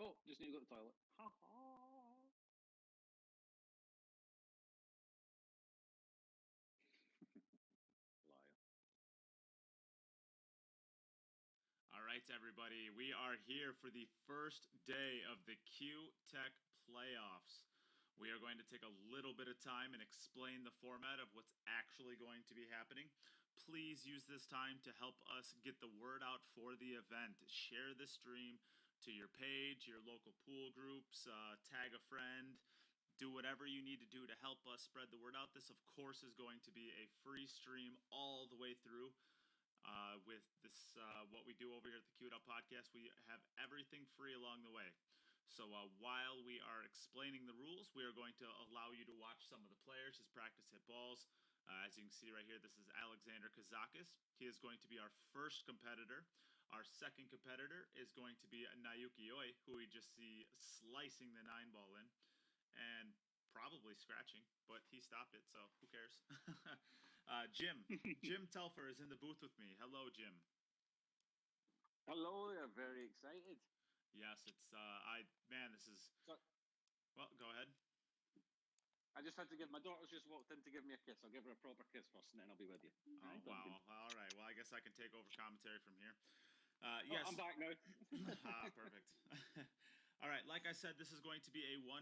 Oh, just need to go to the toilet. Ha ha. Liar. All right, everybody. We are here for the first day of the Q-Tech playoffs. We are going to take a little bit of time and explain the format of what's actually going to be happening. Please use this time to help us get the word out for the event. Share the stream to your page, your local pool groups, tag a friend. Do whatever you need to do to help us spread the word out. This, of course, is going to be a free stream all the way through. With this, what we do over here at the Q It Up podcast, we have everything free along the way. So while we are explaining the rules, we are going to allow you to watch some of the players just practice hit balls. As you can see right here, this is Alexander Kazakis. He is going to be our first competitor. Our second competitor is going to be Naoki Oi, who we just see slicing the 9-ball in and probably scratching, but he stopped it, so who cares? Jim Telfer is in the booth with me. Hello, Jim. Hello, I'm very excited. Yes, it's this is. So, well, go ahead. I just had to give my daughter's just walked in to give me a kiss. I'll give her a proper kiss first, and then I'll be with you. Oh wow! All right. Well, I guess I can take over commentary from here. Yes, I'm back now. Perfect. All right. Like I said, this is going to be a 100%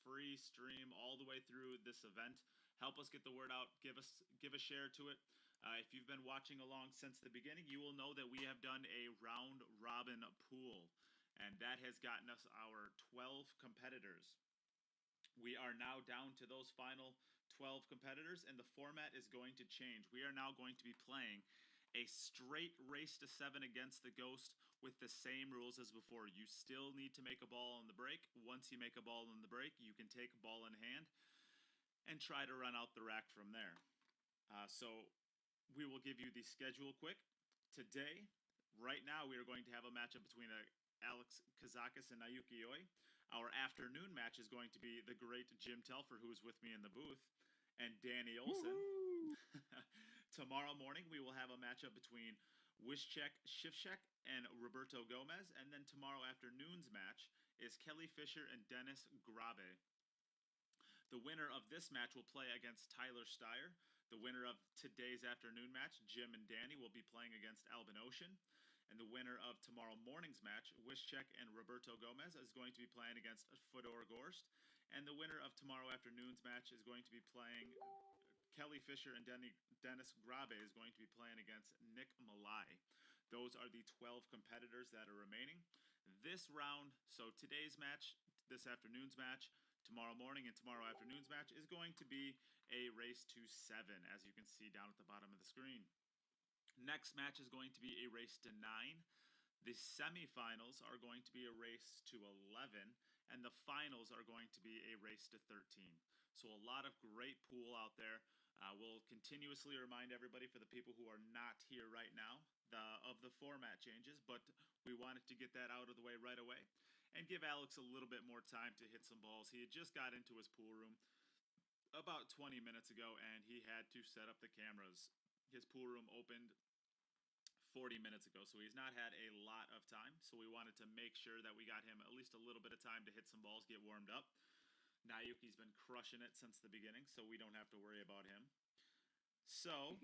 free stream all the way through this event. Help us get the word out. Give a share to it. If you've been watching along since the beginning, you will know that we have done a round robin pool, and that has gotten us our 12 competitors. We are now down to those final 12 competitors, and the format is going to change. We are now going to be playing a straight race to 7 against the Ghost with the same rules as before. You still need to make a ball on the break. Once you make a ball on the break, you can take a ball in hand and try to run out the rack from there. So we will give you the schedule quick. Today, right now, we are going to have a matchup between Alex Kazakis and Naoki Oi. Our afternoon match is going to be the great Jim Telfer, who is with me in the booth, and Danny Olson. Tomorrow morning, we will have a matchup between Wyszczek Shivchek and Roberto Gomez. And then tomorrow afternoon's match is Kelly Fisher and Dennis Grabe. The winner of this match will play against Tyler Steyer. The winner of today's afternoon match, Jim and Danny, will be playing against Albin Ocean. And the winner of tomorrow morning's match, Wyszczek and Roberto Gomez, is going to be playing against Fedor Gorst. And the winner of tomorrow afternoon's match is going to be playing Kelly Fisher, and Dennis Grabe is going to be playing against Nick Malai. Those are the 12 competitors that are remaining. This round, so today's match, this afternoon's match, tomorrow morning and tomorrow afternoon's match is going to be a race to 7, as you can see down at the bottom of the screen. Next match is going to be a race to 9. The semifinals are going to be a race to 11, and the finals are going to be a race to 13. So a lot of great pool out there. We'll continuously remind everybody, for the people who are not here right now, of the format changes, but we wanted to get that out of the way right away and give Alex a little bit more time to hit some balls. He had just got into his pool room about 20 minutes ago, and he had to set up the cameras. His pool room opened 40 minutes ago, so he's not had a lot of time. So we wanted to make sure that we got him at least a little bit of time to hit some balls, get warmed up. Naoki's been crushing it since the beginning, so we don't have to worry about him. So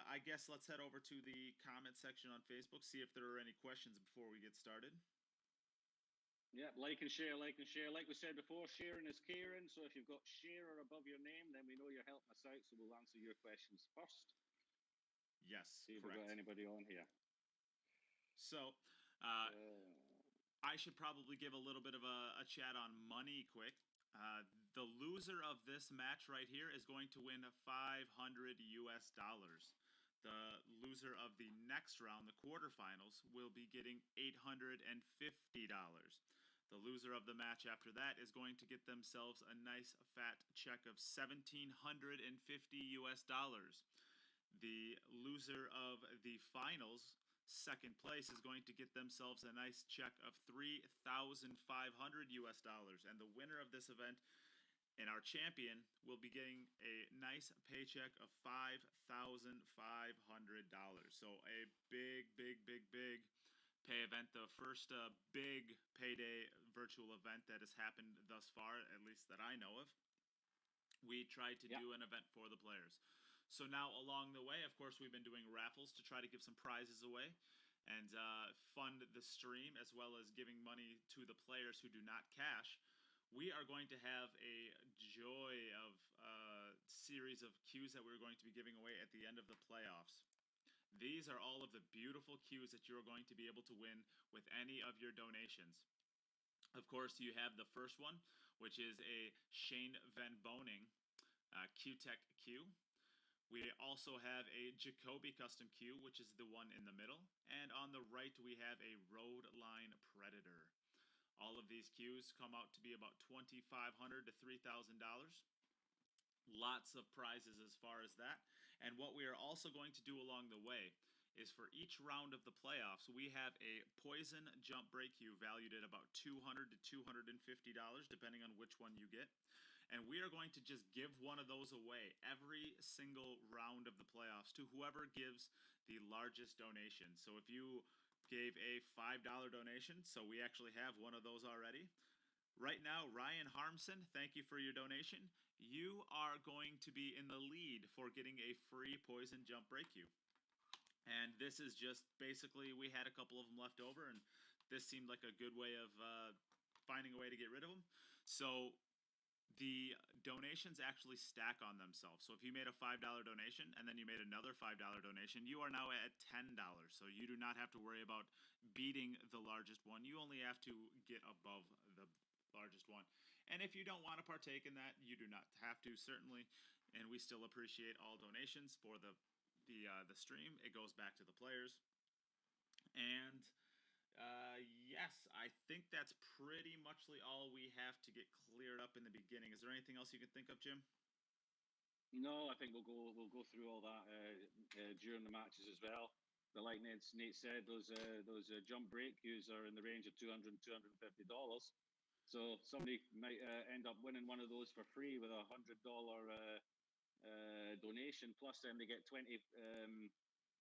I guess let's head over to the comment section on Facebook, see if there are any questions before we get started. Yeah, like and share, like and share. Like we said before, sharing is caring. So if you've got sharer above your name, then we know you're helping us out, so we'll answer your questions first. Yes, see if correct. we've got anybody on here. So I should probably give a little bit of a chat on money quick. The loser of this match right here is going to win $500 US. The loser of the next round, the quarterfinals, will be getting $850. The loser of the match after that is going to get themselves a nice fat check of $1,750 US. The loser of the finals, second place, is going to get themselves a nice check of $3,500 US. And the winner of this event and our champion will be getting a nice paycheck of $5,500. So a big pay event, the first big payday virtual event that has happened thus far, at least that I know of. We tried to do an event for the players. So now along the way, of course, we've been doing raffles to try to give some prizes away and fund the stream, as well as giving money to the players who do not cash. We are going to have a joy of series of cues that we're going to be giving away at the end of the playoffs. These are all of the beautiful cues that you're going to be able to win with any of your donations. Of course, you have the first one, which is a Shane Van Boning Q-Tech Q. We also have a Jacoby custom Q, which is the one in the middle. And on the right, we have a Road Line Predator. All of these Qs come out to be about $2,500 to $3,000. Lots of prizes as far as that. And what we are also going to do along the way is for each round of the playoffs, we have a poison jump break Q valued at about $200 to $250, depending on which one you get. And we are going to just give one of those away every single round of the playoffs to whoever gives the largest donation. So if you gave a $5 donation, so we actually have one of those already. Right now, Ryan Harmson, thank you for your donation. You are going to be in the lead for getting a free poison jump break you. And this is just basically, we had a couple of them left over, and this seemed like a good way of finding a way to get rid of them. So the donations actually stack on themselves. So if you made a $5 donation and then you made another $5 donation, you are now at $10. So you do not have to worry about beating the largest one. You only have to get above the largest one. And if you don't want to partake in that, you do not have to, certainly. And we still appreciate all donations for the stream. It goes back to the players. And yes, I think that's pretty much all we have to get cleared up in the beginning. Is there anything else you can think of, Jim? No, I think we'll go through all that during the matches as well. But like Nate said, those jump break cues are in the range of $200 and $250. So somebody might end up winning one of those for free with a $100 donation. Plus, then they get 20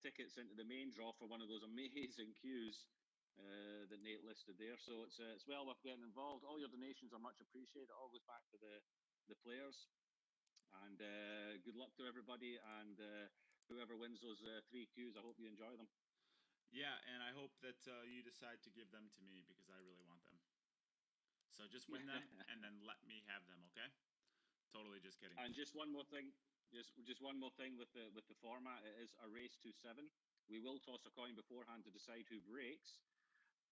tickets into the main draw for one of those amazing cues that Nate listed there. So it's well worth getting involved. All your donations are much appreciated. It all goes back to the players. And good luck to everybody. And whoever wins those 3 cues, I hope you enjoy them. Yeah, and I hope that you decide to give them to me because I really want them. So just win them and then let me have them, okay? Totally just kidding. And just one more thing. Just one more thing with the format. It is a race to 7. We will toss a coin beforehand to decide who breaks,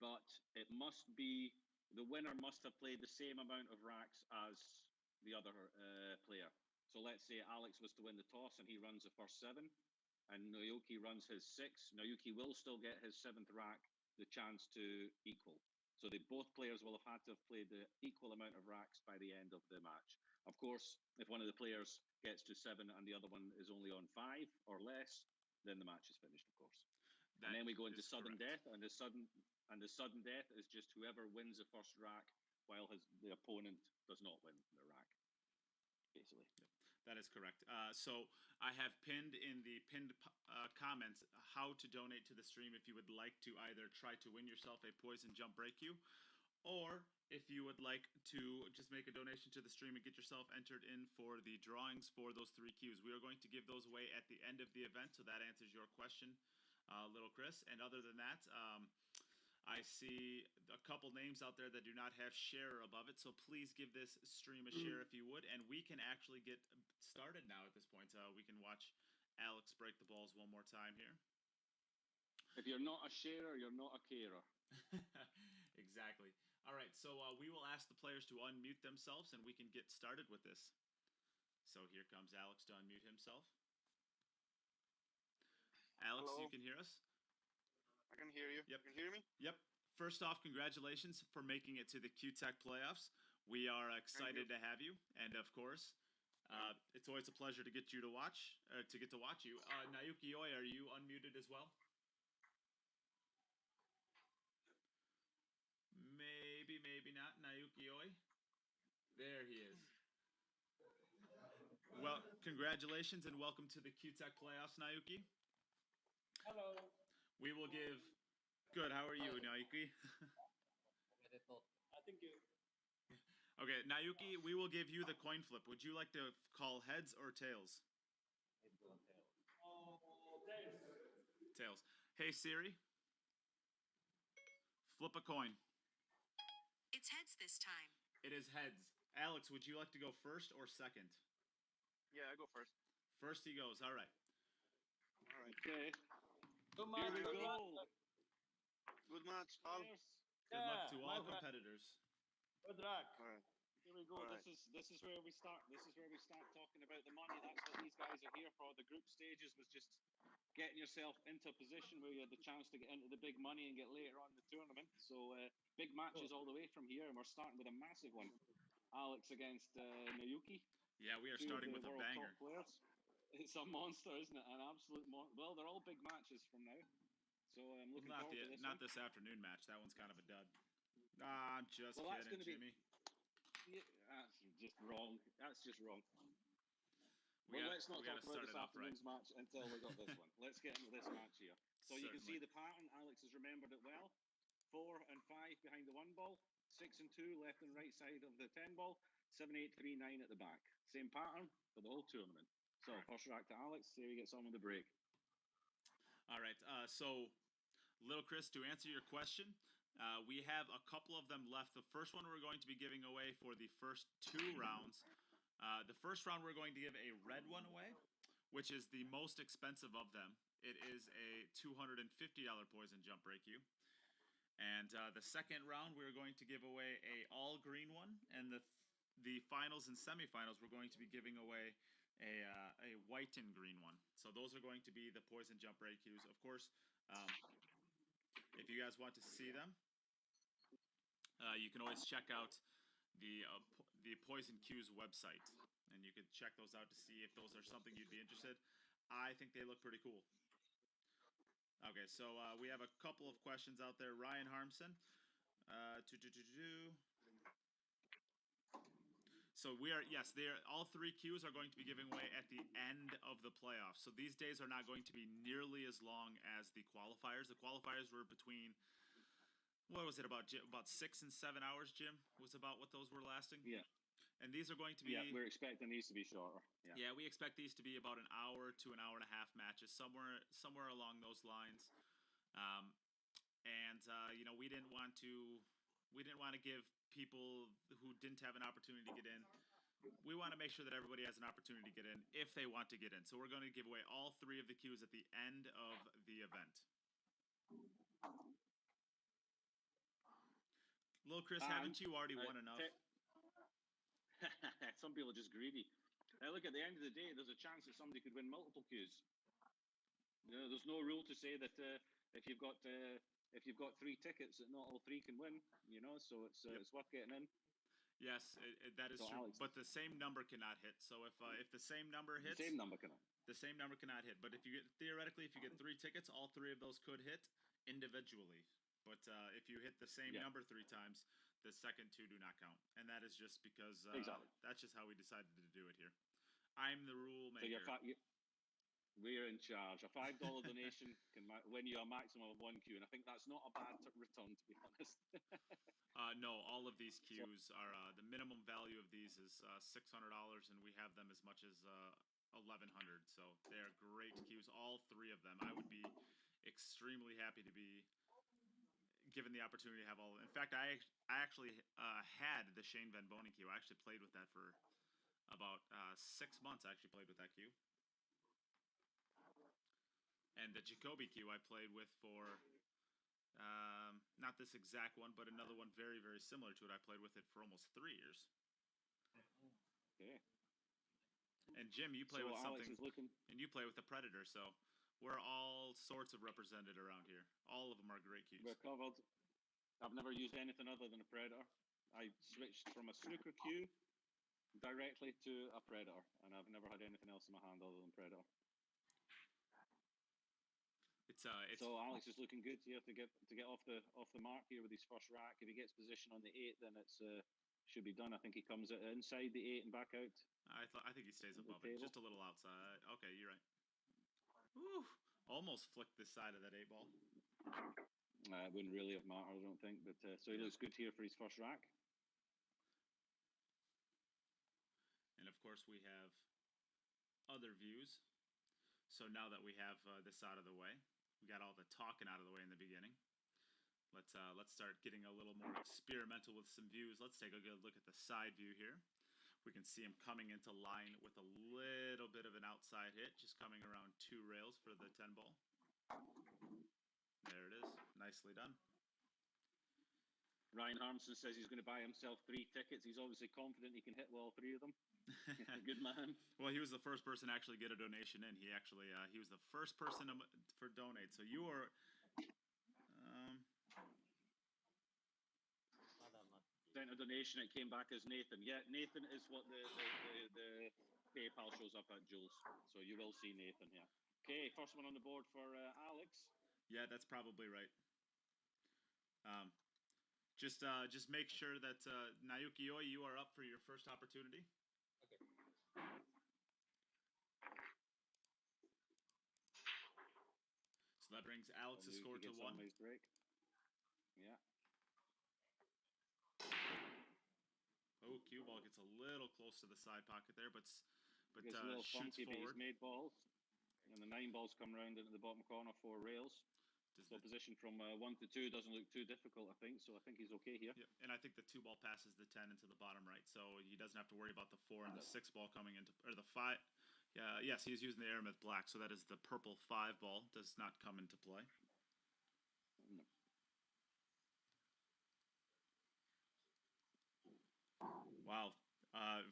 but it must be the winner must have played the same amount of racks as the other player. So let's say Alex was to win the toss and he runs the first 7, and Naoki runs his 6. Naoki will still get his 7th rack the chance to equal. So both players will have had to have played the equal amount of racks by the end of the match. Of course, if one of the players gets to 7 and the other one is only on 5 or less, then the match is finished, of course. And then we go into sudden death, and the sudden death is just whoever wins the first rack while the opponent does not win the rack, basically. Yep, that is correct. So I have pinned in the pinned comments how to donate to the stream if you would like to either try to win yourself a poison jump break you, or if you would like to just make a donation to the stream and get yourself entered in for the drawings for those 3 cues. We are going to give those away at the end of the event, so that answers your question, little Chris. And other than that, I see a couple names out there that do not have share above it, so please give this stream a share if you would, and we can actually get started now at this point. We can watch Alex break the balls one more time here. If you're not a sharer, you're not a carer. Exactly. All right, so we will ask the players to unmute themselves, and we can get started with this. So here comes Alex to unmute himself. Alex, Hello. You can hear us? I can hear you. Yep. You can hear me? Yep. First off, congratulations for making it to the Q-Tech playoffs. We are excited to have you, and of course, it's always a pleasure to get you to watch, to get to watch you. Naoki Oi, are you unmuted as well? Maybe not. Naoki Oi. There he is. Well, congratulations and welcome to the Q-Tech playoffs, Naoki. Hello. We will give Good. How are you, Naoki? Okay, Naoki, we will give you the coin flip. Would you like to call heads or tails? Tails. Hey Siri, flip a coin. It's heads this time. It is heads. Alex, would you like to go first or second? Yeah, I go first. First he goes. All right. All right. Okay. Here we go. Good match, pal. Good luck to all competitors. All right. Here we go. All right. This is where we start. This is where we start talking about the money. That's what these guys are here for. The group stages was just getting yourself into a position where you had the chance to get into the big money and get later on in the tournament. So big matches all the way from here, and we're starting with a massive one. Alex against Naoki. Yeah, we are Two starting of with the a world banger. top players. It's a monster, isn't it? An absolute monster. Well, they're all big matches from now. So I'm looking Not forward to this not one. this afternoon match. That one's kind of a dud. I'm just Well, that's kidding, gonna be- Jimmy. Yeah, that's just wrong. That's just wrong. We Well, got- let's not we gotta talk about start this it off right. afternoon's match until we got this one. Let's get into this match here. So you can see Certainly. the pattern. Alex has remembered it well. 4 and 5 behind the 1 ball. 6 and 2 left and right side of the 10 ball. 7, 8, 3, 9 at the back. Same pattern for the whole tournament. So Correct. first rack to Alex. See if he gets on with the break. All right. So, Little Chris, to answer your question, we have a couple of them left. The first one we're going to be giving away for the first 2 rounds. The first round we're going to give a red one away, which is the most expensive of them. It is a $250 poison jump break you. And the second round we're going to give away a all green one, and the finals and semifinals we're going to be giving away a white and green one. So those are going to be the poison jump break cues. Of course, if you guys want to see them, you can always check out the Poison Q's website, and you can check those out to see if those are something you'd be interested. I think they look pretty cool. Okay, so we have a couple of questions out there. Ryan Harmson. So we are, yes, they are, all 3 Qs are going to be giving away at the end of the playoffs. So these days are not going to be nearly as long as the qualifiers. The qualifiers were between, what was it, about 6 and 7 hours, Jim? Was about what those were lasting? Yeah. And these are going to be... Yeah, we're expecting these to be shorter. Yeah, we expect these to be about an hour to an hour and a half matches, somewhere along those lines. You know, we didn't want to give people who didn't have an opportunity to get in. We want to make sure that everybody has an opportunity to get in if they want to get in. So we're going to give away all 3 of the Qs at the end of the event. Little Chris, haven't you already won enough? Some people are just greedy. Look, at the end of the day, there's a chance that somebody could win multiple Qs. You know, there's no rule to say that if you've got 3 tickets, that not all 3 can win. You know, so it's worth getting in. Yes, that is So true. Alex, But the same number cannot hit. So if the same number hits, the same number cannot. the same number cannot hit. But if you get theoretically, if you get 3 tickets, all 3 of those could hit individually. But if you hit the same number 3 times, the second 2 do not count. And that is just because Exactly. that's just how we decided to do it here. I'm the rule maker. So we're in charge. A $5 donation can win you a maximum of 1 Q, and I think that's not a bad return, to be honest. No, all of these Qs are the minimum value of these is $600, and we have them as much as $1,100. So they are great Qs, all 3 of them. I would be extremely happy to be given the opportunity to have all. In fact, I actually had the Shane Van Bonen Q. I actually played with that for about 6 months. I actually played with that Q. And the Jacoby Q I played with for, not this exact one, but another one very, very similar to it. I played with it for almost 3 years. Okay. And Jim, you play So with Alex something, is looking. and you play with the Predator, so we're all sorts of represented around here. All of them are great Qs. We're covered. I've never used anything other than a Predator. I switched from a snooker Q directly to a Predator, and I've never had anything else in my hand other than Predator. It's So Alex is looking good here to get off the mark here with his first rack. If he gets position on the 8, then it's should be done. I think he comes inside the 8 and back out. I think he stays The above it, table. just a little outside. Okay, you're right. Woo! Almost flicked this side of that 8 ball. It wouldn't really have mattered, I don't think. But so he looks good here for his first rack. And of course, we have other views. So now that we have this out of the way, we got all the talking out of the way in the beginning. Let's start getting a little more experimental with some views. Let's take a good look at the side view here. We can see him coming into line with a little bit of an outside hit, just coming around 2 rails for the 10 ball. There it is. Nicely done. Ryan Harmson says he's going to buy himself 3 tickets. He's obviously confident he can hit all 3 of them. Good man. Well, he was the first person to actually get a donation in. He actually he was the first person for donate. So you are. Sent a donation. It came back as Nathan. Yeah, Nathan is what the PayPal shows up at, Jules. So you will see Nathan here. Okay, first one on the board for Alex. Yeah, that's probably right. Just make sure that Naoki Oi, you are up for your first opportunity. Okay. So that brings Alex's score to 1. Nice break. Yeah. Oh, cue ball gets a little close to the side pocket there, but Gets a little shoots funky, but forward. he's made balls. And the 9 balls come round into the bottom corner, 4 rails. So Does position from 1 to 2 doesn't look too difficult, I think. So I think he's okay here. Yep. And I think the 2 ball passes the 10 into the bottom right, so he doesn't have to worry about the 4 and the 6 ball coming into, or the 5. Yeah, yes, he's using the Aramith black, so that is the purple 5 ball does not come into play. No. Wow.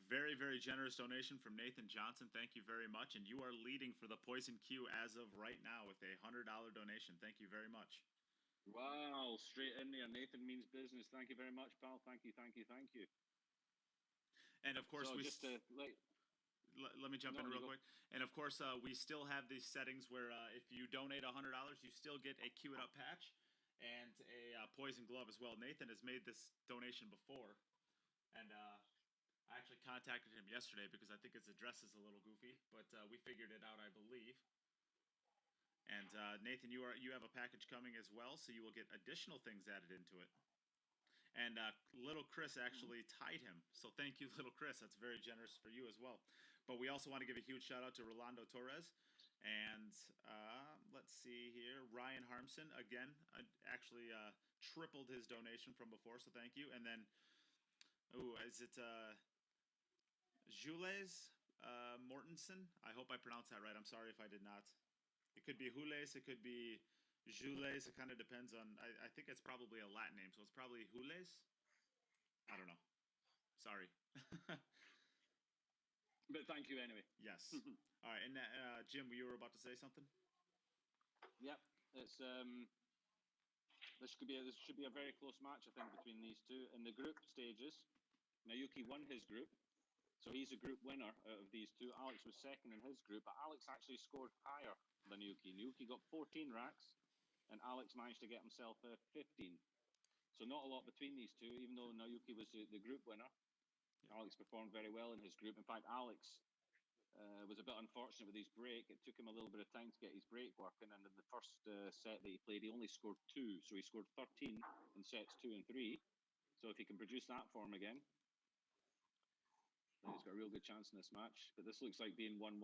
Very, very generous donation from Nathan Johnson. Thank you very much. And you are leading for the Poison Q as of right now with a $100 donation. Thank you very much. Wow, straight in there. Nathan means business. Thank you very much, pal. Thank you, thank you, thank you. And of course, So we just let me jump in real quick. And of course, we still have these settings where if you donate $100, you still get a Q It Up patch and a poison glove as well. Nathan has made this donation before, and I actually contacted him yesterday because I think his address is a little goofy, but we figured it out, I believe. And Nathan, you have a package coming as well, so you will get additional things added into it. And little Chris actually tied him, so thank you, little Chris. That's very generous for you as well. But we also want to give a huge shout out to Rolando Torres, and let's see here, Ryan Harmson again, actually tripled his donation from before, so thank you. And then, is it Jules Mortensen? I hope I pronounced that right. I'm sorry if I did not. It could be Jules, it could be Jules. It kind of depends on. I think it's probably a Latin name, so it's probably Jules. I don't know. Sorry. But thank you anyway. Yes. All right, and Jim, you were about to say something. Yep, it's this should be a very close match, I think, between these two in the group stages. Naoki won his group, so he's a group winner out of these two. Alex was second in his group, but Alex actually scored higher than Naoki. Naoki got 14 racks, and Alex managed to get himself 15. So not a lot between these two, even though Naoki was the group winner. Yeah. Alex performed very well in his group. In fact, Alex was a bit unfortunate with his break. It took him a little bit of time to get his break working, and in the first set that he played, he only scored 2. So he scored 13 in sets 2 and 3. So if he can produce that form again, then he's got a real good chance in this match. But this looks like being 1-1.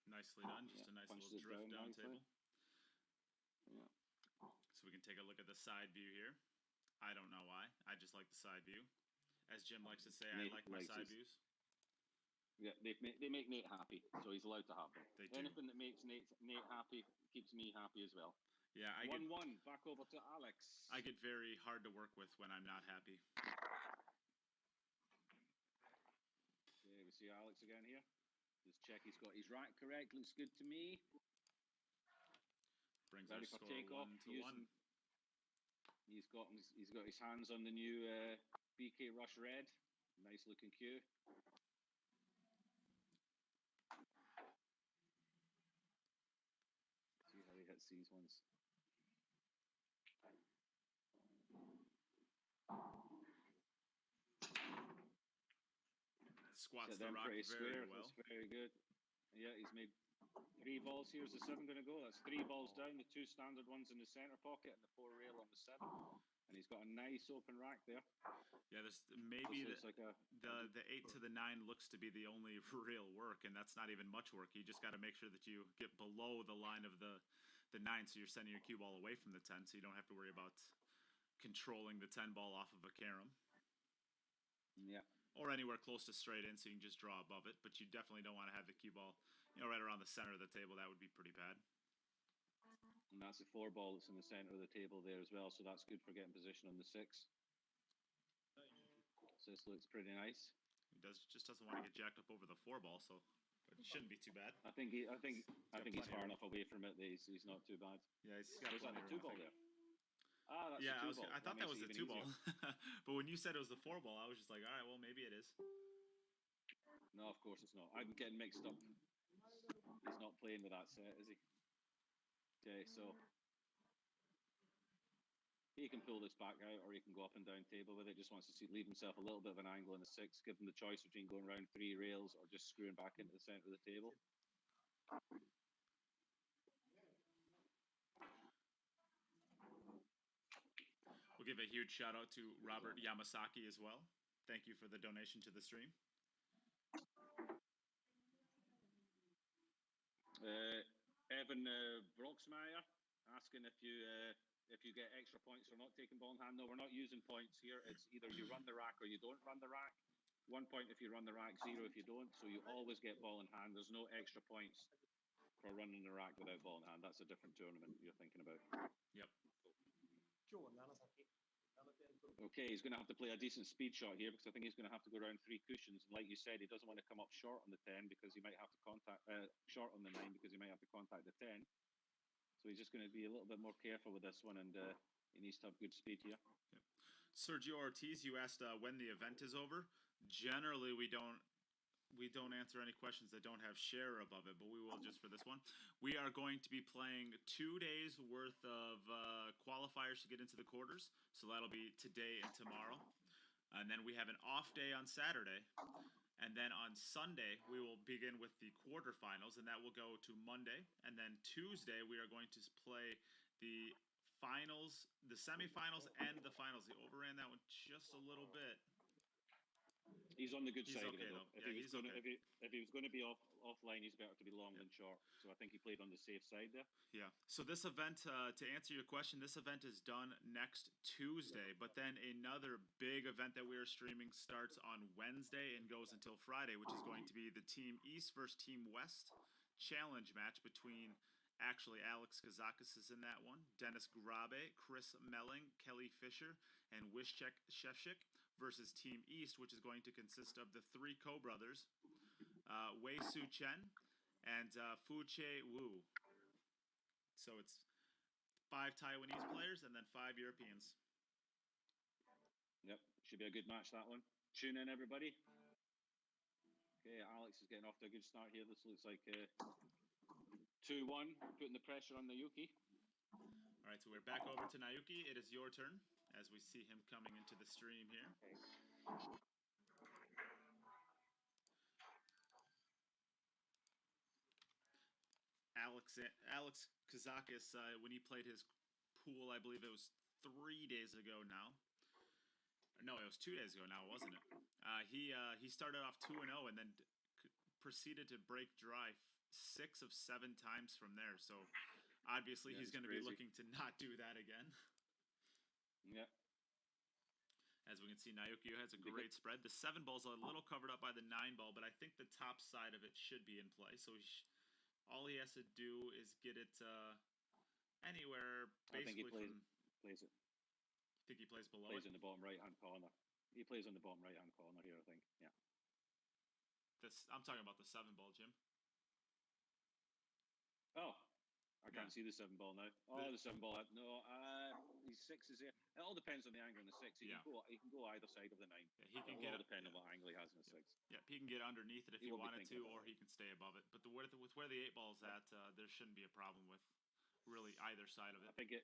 Nicely done. Just a nice little drift down table. Yeah. So we can take a look at the side view here. I don't know why. I just like the side view. As Jim likes to say, I like my side views. Yeah, they make Nate happy, so he's allowed to have them. They do. Anything that makes Nate happy keeps me happy as well. Yeah, 1-1. Back over to Alex. I get very hard to work with when I'm not happy. Okay, we see Alex again here. Just check he's got his rack correct. Looks good to me. Brings ready our for score takeoff. 1-1. He's got his hands on the new BK Rush Red. Nice looking cue. See how he hits these ones. Squats the rock very well. That's very good. Yeah, he's made 3 balls. Here's the 7 going to go. That's 3 balls down. The 2 standard ones in the center pocket and the 4 rail on the 7. And he's got a nice open rack there. Yeah, there's maybe It's like the 8 to the 9 looks to be the only real work, and that's not even much work. You just got to make sure that you get below the line of the 9, so you're sending your cue ball away from the 10, so you don't have to worry about controlling the 10 ball off of a carom. Yeah. Or anywhere close to straight in, so you can just draw above it. But you definitely don't want to have the cue ball, right around the center of the table. That would be pretty bad. And that's the 4 ball that's in the center of the table there as well, so that's good for getting position on the 6. So this looks pretty nice. He just doesn't want to get jacked up over the 4 ball, so it shouldn't be too bad. I think he's far enough away from it that he's not too bad. Yeah, he's got Was that the plenty 2 of room, ball I think. there? Ah, that's Yeah, the 2 ball. I thought that was makes the it 2 even ball, easier. but when you said it was the 4 ball, I was just like, all right, well maybe it is. No, of course it's not. I'm getting mixed up. He's not playing with that set, is he? Okay, so he can pull this back out, or he can go up and down table with it. Just wants to leave himself a little bit of an angle in the 6. Give him the choice between going around 3 rails or just screwing back into the center of the table. We'll give a huge shout out to Robert Yamasaki as well. Thank you for the donation to the stream. Evan Broxmeyer asking if you get extra points for not taking ball in hand. No, we're not using points here. It's either you run the rack or you don't run the rack. 1 point if you run the rack, 0 if you don't. So you always get ball in hand. There's no extra points for running the rack without ball in hand. That's a different tournament you're thinking about. Yep. Okay, he's going to have to play a decent speed shot here because I think he's going to have to go around 3 cushions. And like you said, he doesn't want to come up short on the 10 because he might have to short on the 9 because he might have to contact the 10. So he's just going to be a little bit more careful with this one, and he needs to have good speed here. Yep. Sergio Ortiz, you asked when the event is over. Generally, we don't answer any questions that don't have share above it, but we will just for this one. We are going to be playing 2 days worth of qualifiers to get into the quarters. So that'll be today and tomorrow. And then we have an off day on Saturday. And then on Sunday, we will begin with the quarterfinals, and that will go to Monday. And then Tuesday, we are going to play the finals, the semifinals, and the finals. They overran that one just a little bit. He's on the good side okay, of it, though. Yeah, If he was going to be offline, he's better to be long than short. So I think he played on the safe side there. Yeah. So this event, to answer your question, this event is done next Tuesday, but then another big event that we are streaming starts on Wednesday and goes until Friday, which is going to be the Team East versus Team West challenge match between, actually, Alex Kazakis is in that one, Dennis Grabe, Chris Melling, Kelly Fisher, and Wishchek Shevchik versus Team East, which is going to consist of the 3 co-brothers, Wei Su Chen and Fu Che Wu. So it's 5 Taiwanese players and then 5 Europeans. Yep, should be a good match, that one. Tune in, everybody. Okay, Alex is getting off to a good start here. This looks like 2-1, putting the pressure on Naoki. All right, so we're back over to Naoki. It is your turn as we see him coming into the stream here. Alex Kazakis, when he played his pool, I believe it was 3 days ago now. No, it was 2 days ago now, wasn't it? He started off 2-0 and then proceeded to break dry 6 of 7 times from there. So obviously he's going to be looking to not do that again. Yeah. As we can see, Naoki has a great spread. The 7 ball's a little covered up by the 9 ball, but I think the top side of it should be in play. So all he has to do is get it anywhere. Basically, I think he plays it. You think he plays below plays it? In the bottom right-hand corner. He plays in the bottom right-hand corner here, I think. Yeah. I'm talking about the 7 ball, Jim. Oh, I can't see the 7 ball now. Oh, the 7 ball. No, his 6 is here. It all depends on the angle on the 6. He can go either side of the 9. Yeah, he can get all depend on what angle he has in the 6. Yeah, he can get underneath it if he wanted to, or he can stay above it. But with where the 8 ball's at, there shouldn't be a problem with really either side of it. I think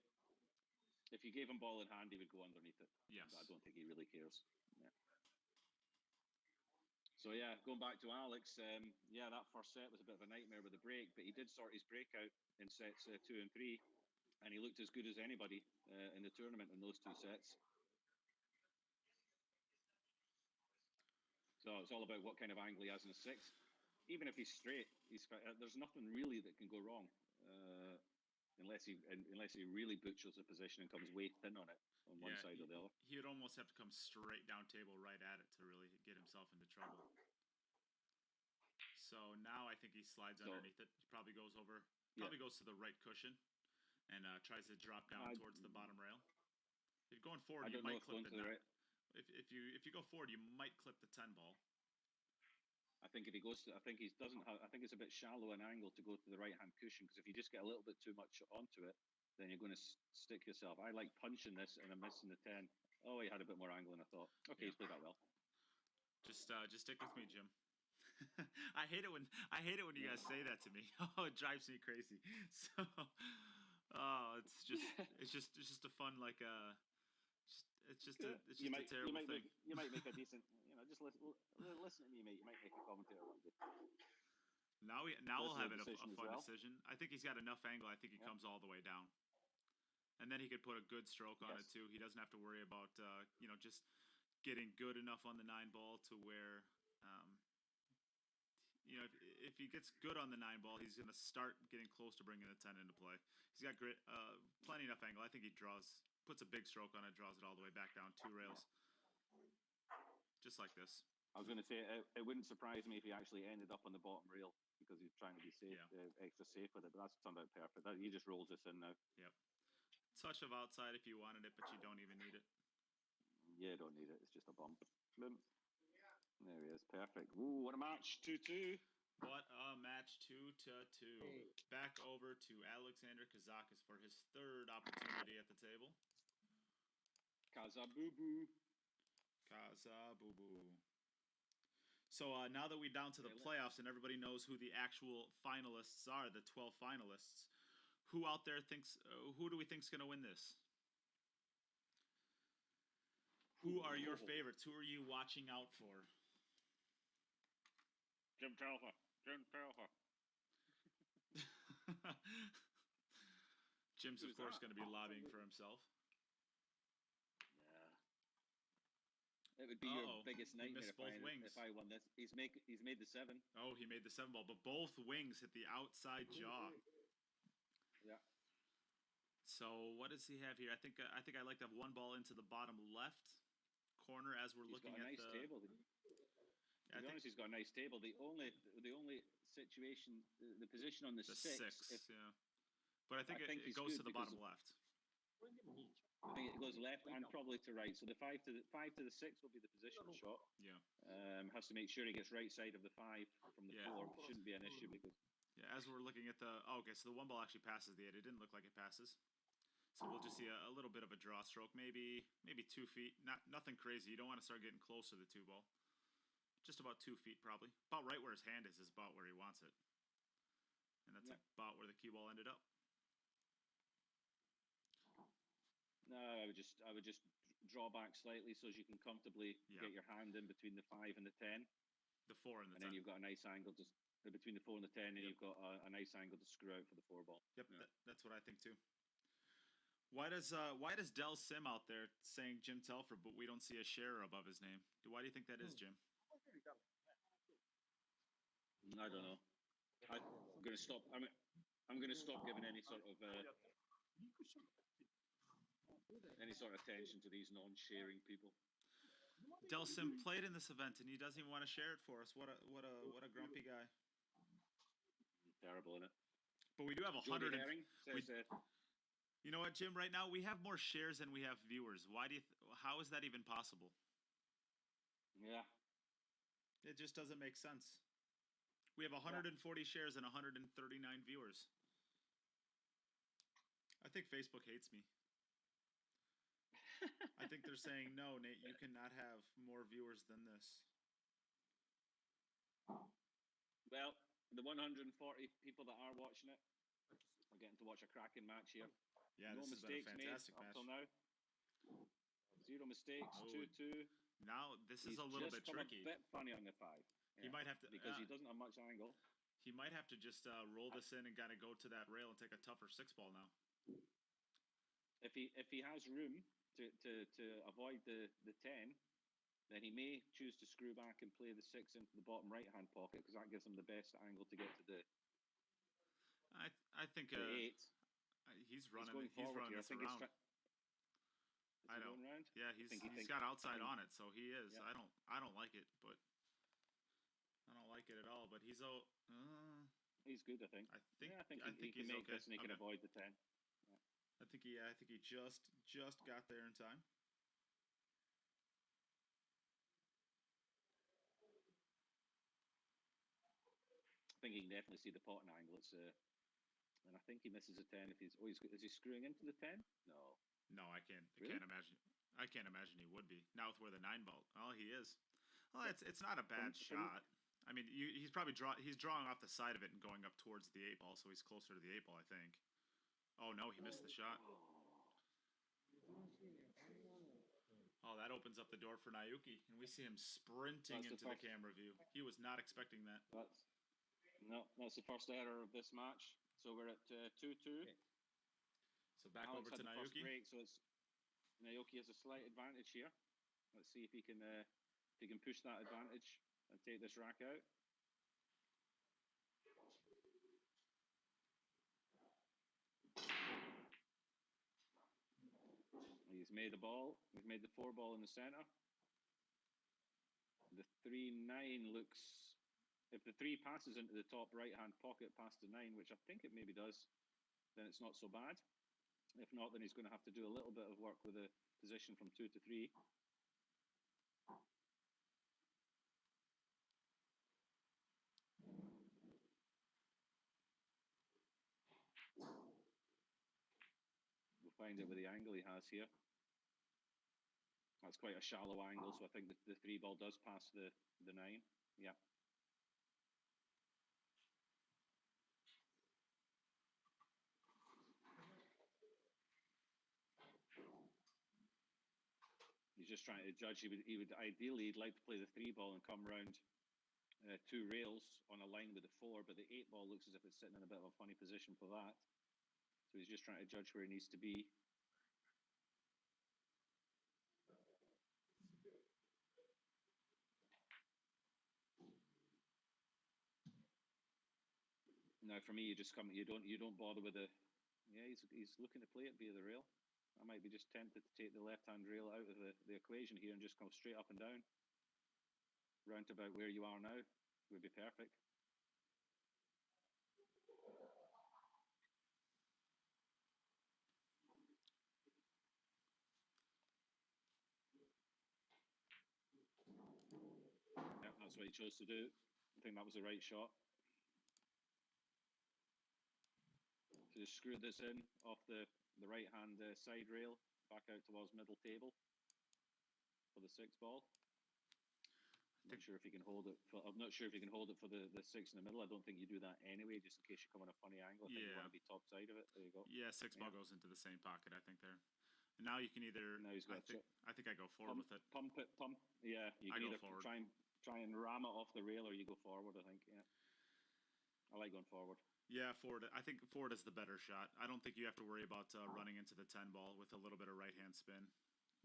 if you gave him ball in hand, he would go underneath it. Yes. But I don't think he really cares. Yeah. So yeah, going back to Alex, yeah, that first set was a bit of a nightmare with the break, but he did sort his break out in sets 2 and 3, and he looked as good as anybody in the tournament in those 2 sets. So it's all about what kind of angle he has in a 6. Even if he's straight, there's nothing really that can go wrong, unless he really butchers the position and comes way thin on it on one side or the other. He would almost have to come straight down table right at it to really get himself into trouble. So now I think he slides underneath it. He probably goes over, goes to the right cushion, and tries to drop down towards the bottom rail. If you're going forward, you might clip the right. If you go forward, you might clip the 10 ball. I think if he goes to, I think he doesn't have, I think it's a bit shallow an angle to go to the right hand cushion, because if you just get a little bit too much onto it, then you're going to stick yourself. I like punching this and I'm missing the 10. Oh, he had a bit more angle than I thought. Okay, he's played that well. Just stick with me, Jim. I hate it when you guys say that to me. Oh, it drives me crazy. So, it's just a fun it's just a terrible thing. You might make a decent, just listen to me, mate. You might make a commentator one day. Now we'll have a fun decision. I think he's got enough angle. I think he comes all the way down, and then he could put a good stroke on it too. He doesn't have to worry about just getting good enough on the 9 ball to where if he gets good on the 9 ball, he's going to start getting close to bringing the 10 into play. He's got plenty enough angle. I think he puts a big stroke on it, draws it all the way back down 2 rails, just like this. I was going to say, it wouldn't surprise me if he actually ended up on the bottom rail because he's trying to be safe, extra safe with it. But that's turned out perfect. He just rolls this in now. Yep. Touch of outside if you wanted it, but you don't even need it. Yeah, you don't need it. It's just a bump. Boom. There he is. Perfect. Ooh, what a match. 2-2. What a match. 2-2. Back over to Alexander Kazakis for his 3rd opportunity at the table. Kaza-boo-boo. Kaza-boo-boo. So now that we're down to the playoffs and everybody knows who the actual finalists are, the 12 finalists, who out there thinks, who do we think is going to win this? Who are your favorites? Who are you watching out for? Jim Telfer. Jim's, of course, going to be lobbying for himself. It would be your biggest nightmare if I won this. He's made the 7. Oh, he made the 7 ball, but both wings hit the outside jaw. Yeah. So what does he have here? I think I like to have 1 ball into the bottom left corner as we're looking at the. He's got a nice table. To be honest, he's got a nice table. The only situation, the position on the 6. But I think it goes to the bottom left. I think it goes left and probably to right. So the 5 to the 6 will be the positional shot. Yeah. Has to make sure he gets right side of the 5 from the 4. Shouldn't be an issue because. Yeah, as we're looking at the so the 1 ball actually passes the 8. It didn't look like it passes. So we'll just see a little bit of a draw stroke, maybe 2 feet. Nothing crazy. You don't want to start getting close to the 2 ball. Just about 2 feet probably. About right where his hand is about where he wants it. And that's about where the cue ball ended up. No, I would just draw back slightly so as you can comfortably get your hand in between the 5 and the 10. The 4 and the 10. And then you've got a nice angle between the 4 and the 10, and you've got a nice angle to screw out for the 4 ball. Yep, that's what I think too. Why does Del Sim out there saying Jim Telfer, but we don't see a share above his name? Why do you think that is, Jim? I don't know. I'm going to stop. I'm going to stop giving any sort of attention to these non-sharing people. Del Sim played in this event and he doesn't even want to share it for us. What a grumpy guy. Terrible, isn't it? But we do have 100. You know what, Jim? Right now we have more shares than we have viewers. How is that even possible? Yeah. It just doesn't make sense. We have 140 shares and 139 viewers. I think Facebook hates me. I think they're saying, no, Nate, you cannot have more viewers than this. Well, the 140 people that are watching it are getting to watch a cracking match here. Yeah, no mistakes made up match. till now. 0 mistakes, 2-2. Now this is He's a little just bit come tricky. a bit funny on the 5. He might have to because he doesn't have much angle. He might have to just roll this in and kind of go to that rail and take a tougher 6-ball now. If he has room to avoid the 10, then he may choose to screw back and play the 6 into the bottom right hand pocket because that gives him the best angle to get to the. I think the 8. He's running. He's running this around. I know. Yeah, he's got outside on it, so he is. Yeah. I don't like it, but I don't like it at all. But he's he's good. I think he can he's make okay. this and he can avoid the 10. Yeah. I think he just got there in time. I think he can definitely see the potting angle. And I think he misses a 10 if he's. Oh, is he screwing into the 10? No, I can't. Really? I can't imagine he would be now with where the 9-ball. Oh, he is. Well, it's not a bad shot. I mean, he's probably drawing off the side of it and going up towards the 8-ball, so he's closer to the 8-ball, I think. Oh no, he missed the shot. Oh, that opens up the door for Naoki, and we see him sprinting into the camera view. He was not expecting that. That's the first error of this match. So we're at 2-2. Okay. So back over to Naoki. Break, so it's Naoki has a slight advantage here. Let's see if he can push that advantage and take this rack out. He's made the ball. He's made the 4-ball in the center. The 3-9 looks. If the 3 passes into the top right-hand pocket past the 9, which I think it maybe does, then it's not so bad. If not, then he's going to have to do a little bit of work with the position from 2 to 3. We'll find out with the angle he has here. That's quite a shallow angle, so I think the 3-ball does pass the 9. Yeah. He's just trying to judge. He would ideally like to play the 3-ball and come round 2 rails on a line with the 4, but the 8-ball looks as if it's sitting in a bit of a funny position for that. So he's just trying to judge where he needs to be. Now for me, you don't bother with the. Yeah, he's looking to play it via the rail. I might be just tempted to take the left-hand rail out of the equation here and just go straight up and down. Round about where you are now would be perfect. Yeah, that's what he chose to do. I think that was the right shot. So just screwed this in off the right-hand side rail back out towards middle table for the 6-ball. I'm not sure if he can hold it. I'm not sure if he can hold it for the 6 in the middle. I don't think you do that anyway, just in case you come on a funny angle. I think you want to be top side of it. There you go. Yeah, 6-ball goes into the same pocket, I think there. And now you can either. Now he's got I think I go forward with it. Pump. Yeah, you can either try and ram it off the rail, or you go forward. I think. Yeah, I like going forward. Yeah, forward. I think forward is the better shot. I don't think you have to worry about running into the 10-ball with a little bit of right-hand spin.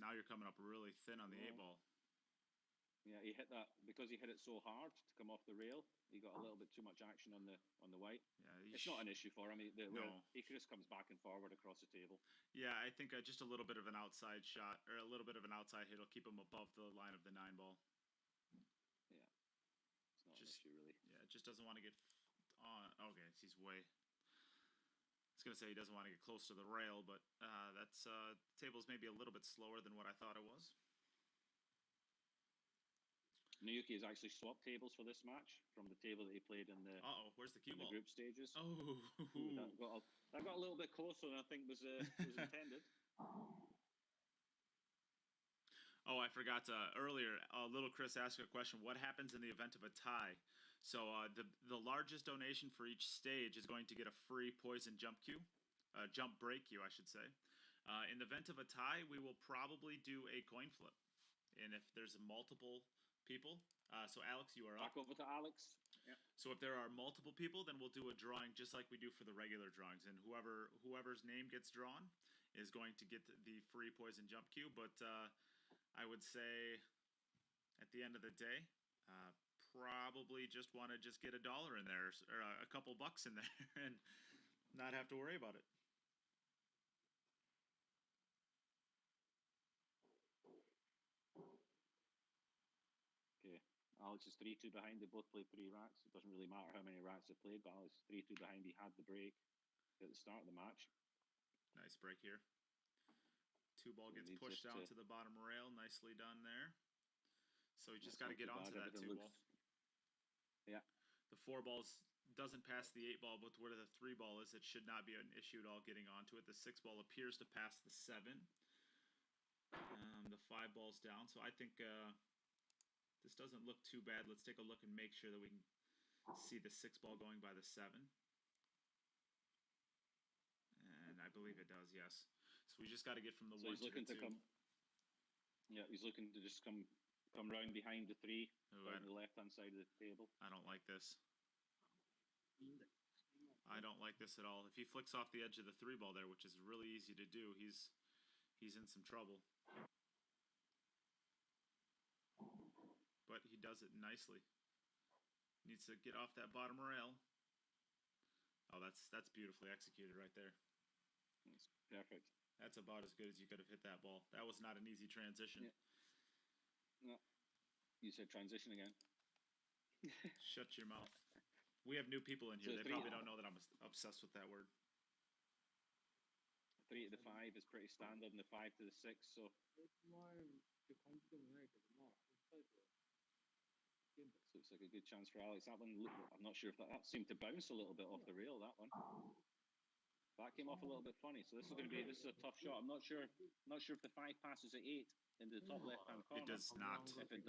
Now you're coming up really thin on the 8-ball. Yeah, he hit that because he hit it so hard to come off the rail. He got a little bit too much action on the white. Yeah, it's not an issue for him. He just comes back and forward across the table. Yeah, I think just a little bit of an outside shot or a little bit of an outside hit will keep him above the line of the 9-ball. Yeah, it's not an issue really. Yeah, just doesn't want to get on. Okay, he's way. I was gonna say he doesn't want to get close to the rail, but that's table's maybe a little bit slower than what I thought it was. Naoki has actually swapped tables for this match from the table that he played in the. Where's the cue ball? The group stages. Oh, that got a little bit closer than I think was intended. Oh, I forgot earlier. Little Chris asked a question. What happens in the event of a tie? So the largest donation for each stage is going to get a free poison jump break cue, I should say. In the event of a tie, we will probably do a coin flip. And if there's multiple people, so Alex, you are up. Back over to Alex. Yeah. So if there are multiple people, then we'll do a drawing just like we do for the regular drawings, and whoever's name gets drawn is going to get the free poison jump cue. But I would say at the end of the day, probably just want to just get $1 in there or a couple bucks in there and not have to worry about it. Alex is 3-2 behind. They both played 3 racks. It doesn't really matter how many racks they played, but Alex is 3-2 behind. He had the break at the start of the match. Nice break here. 2 ball gets pushed down to the bottom rail. Nicely done there. So you just got to get onto that 2 ball. Yeah. The 4 balls doesn't pass the 8 ball, but where the 3 ball is, it should not be an issue at all getting onto it. The 6 ball appears to pass the 7. The 5 ball's down. So I think this doesn't look too bad. Let's take a look and make sure that we can see the 6 ball going by the 7. And I believe it does, yes. So we just got to get from the 1 to the 2. Yeah, he's looking to just come round behind the 3 on the left-hand side of the table. I don't like this. I don't like this at all. If he flicks off the edge of the 3 ball there, which is really easy to do, he's in some trouble. But he does it nicely. Needs to get off that bottom rail. Oh, that's beautifully executed right there. That's perfect. That's about as good as you could have hit that ball. That was not an easy transition. Yeah. No, you said transition again. Shut your mouth. We have new people in here. They probably don't know that I'm obsessed with that word. 3 to the 5 is pretty standard, and the 5 to the 6. So. Looks like a good chance for Alex. That one, I'm not sure if that seemed to bounce a little bit off the rail. That one. That came off a little bit funny. So this is a tough shot. I'm not sure if the 5 passes at 8 into the top left-hand corner. It does not. If it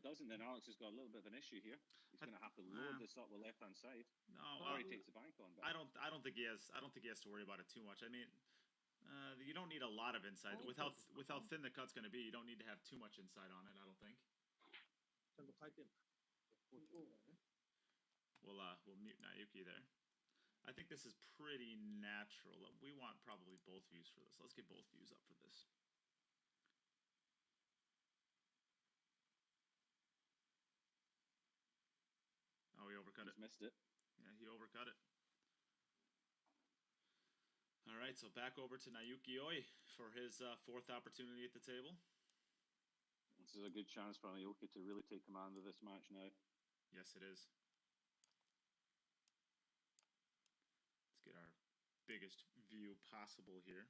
doesn't, then Alex has got a little bit of an issue here. He's going to have to load this up the left-hand side. No, or he takes the bank on. I don't think he has. I don't think he has to worry about it too much. I mean, you don't need a lot of inside with how thin the cut's going to be. You don't need to have too much inside on it. I don't think. We'll mute Naoki there. I think this is pretty natural. We want probably both views for this. Let's get both views up for this. Oh, he overcut it. Missed it. Yeah, he overcut it. All right, so back over to Naoki Oi for his 4th opportunity at the table. This is a good chance for Naoki to really take command of this match now. Yes, it is. Let's get our biggest view possible here.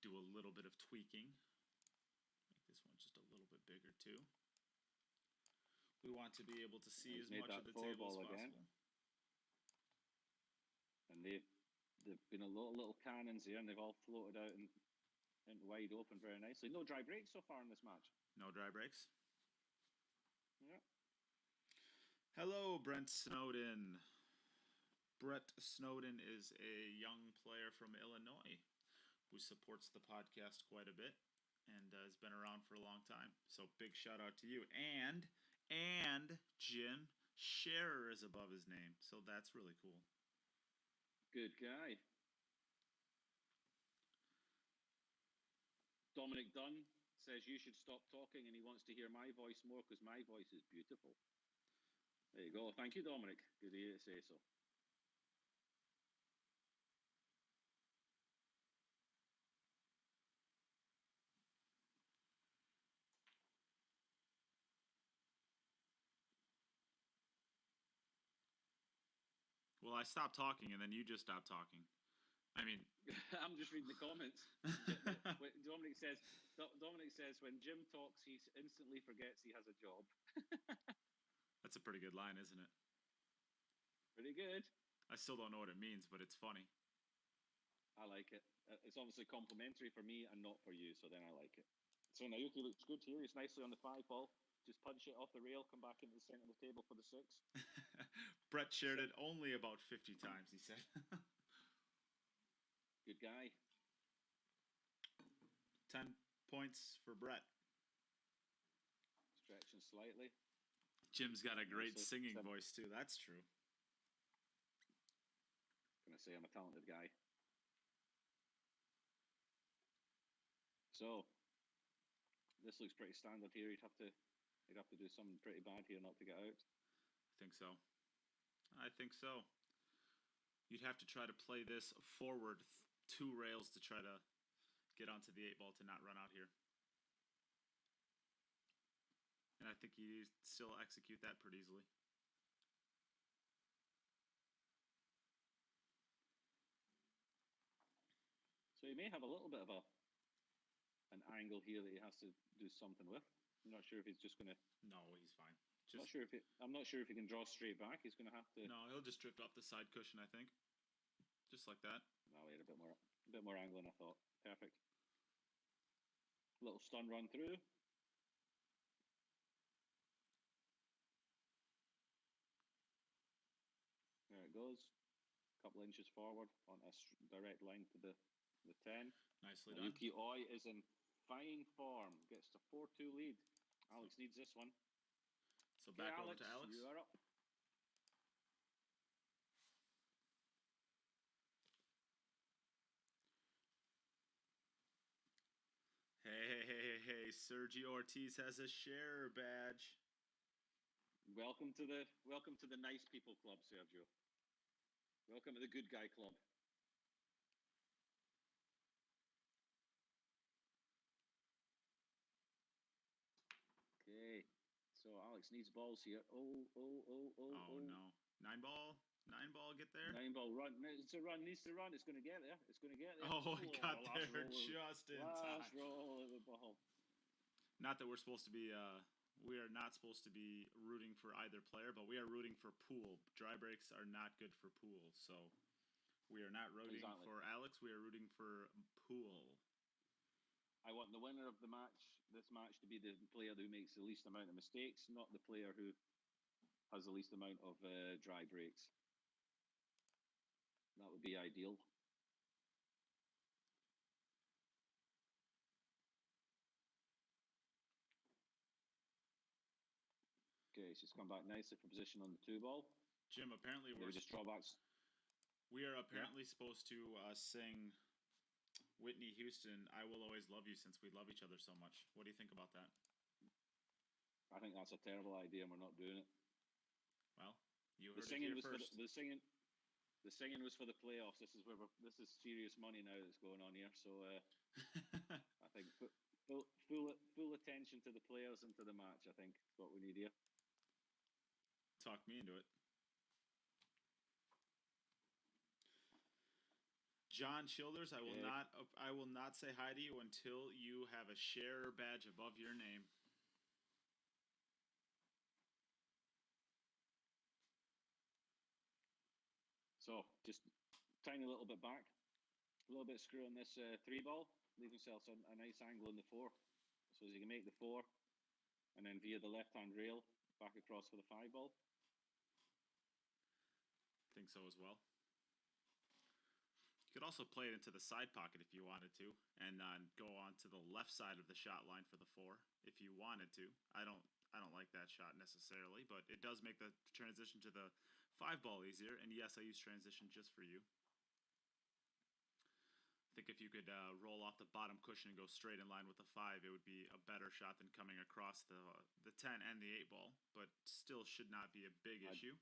Do a little bit of tweaking. Make this one just a little bit bigger too. We want to be able to see as much of the table as possible. And they've been a little cannons here, and they've all floated out and wide open very nicely. No dry breaks so far in this match. No dry breaks. Yeah. Hello, Brent Snowden. Brett Snowden is a young player from Illinois who supports the podcast quite a bit and has been around for a long time. So big shout out to you. And Jim Scherer is above his name. So that's really cool. Good guy. Dominic Dunn says you should stop talking and he wants to hear my voice more because my voice is beautiful. There you go. Thank you, Dominic. Good to hear you say so. Well, I stopped talking and then you just stopped talking. I mean, I'm just reading the comments. Dominic says when Jim talks, he instantly forgets he has a job. That's a pretty good line, isn't it? Pretty good. I still don't know what it means, but it's funny. I like it. It's obviously complimentary for me and not for you, so then I like it. So Naoki looks good here. He's nicely on the 5 ball. Just punch it off the rail, come back into the center of the table for the 6. Brett shared it only about 50 times, he said. Good guy. 10 points for Brett. Stretching slightly. Jim's got a great Nicely. singing 7. voice too. That's true. Gonna say I'm a talented guy. So this looks pretty standard here. You'd have to do something pretty bad here not to get out. I think so. You'd have to try to play this forward 2 rails to try to get onto the 8 ball to not run out here. And I think you still execute that pretty easily. So he may have a little bit of an angle here that he has to do something with. I'm not sure if he's just gonna. No, he's fine. I'm not sure if he can draw straight back. He's gonna have to. No, he'll just drift off the side cushion, I think. Just like that. No, he had a bit more angle than I thought. Perfect. Little stun run through. There it goes. A couple inches forward on a direct line to the 10. Nicely Now, done. Yuki Oi is in fine form. Gets the 4-2 lead. Alex needs this one. So back Okay, over to Alex. You are up. Hey, Sergio Ortiz has a share badge. Welcome to the nice people club, Sergio. Welcome to the good guy club. Okay, so Alex needs balls here. Oh no. 9 ball, get there. 9 ball run. It's a run. Needs to run. It's going to get there. It's going to get there. Oh, it got last there roll just in last time. roll of the ball. Not that we're supposed to be, we are not supposed to be rooting for either player, but we are rooting for Pool. Dry breaks are not good for Pool, so we are not rooting for Alex. We are rooting for Pool. I want the winner of this match, to be the player who makes the least amount of mistakes, not the player who has the least amount of dry breaks. That would be ideal. Okay, she's come back nicely for position on the 2 ball. Jim, apparently we just drawbacks. We are apparently supposed to sing Whitney Houston, "I Will Always Love You," since we love each other so much. What do you think about that? I think that's a terrible idea, and we're not doing it. Well, you heard it here first. The singing was for the playoffs. This is serious money now that's going on here. So I think full attention to the players and to the match. I think is what we need here. Talk me into it. John Childers, I will not say hi to you until you have a share badge above your name. So just tiny little bit back, a little bit screw on this 3 ball, leave himself a nice angle in the 4, so as he can make the 4, and then via the left-hand rail back across for the 5 ball. I think so as well. You could also play it into the side pocket if you wanted to, and go on to the left side of the shot line for the 4 if you wanted to. I don't like that shot necessarily, but it does make the transition to the 5 ball easier. And yes, I use transition just for you. I think if you could roll off the bottom cushion and go straight in line with the 5, it would be a better shot than coming across the 10 and the 8 ball, but still should not be a big issue.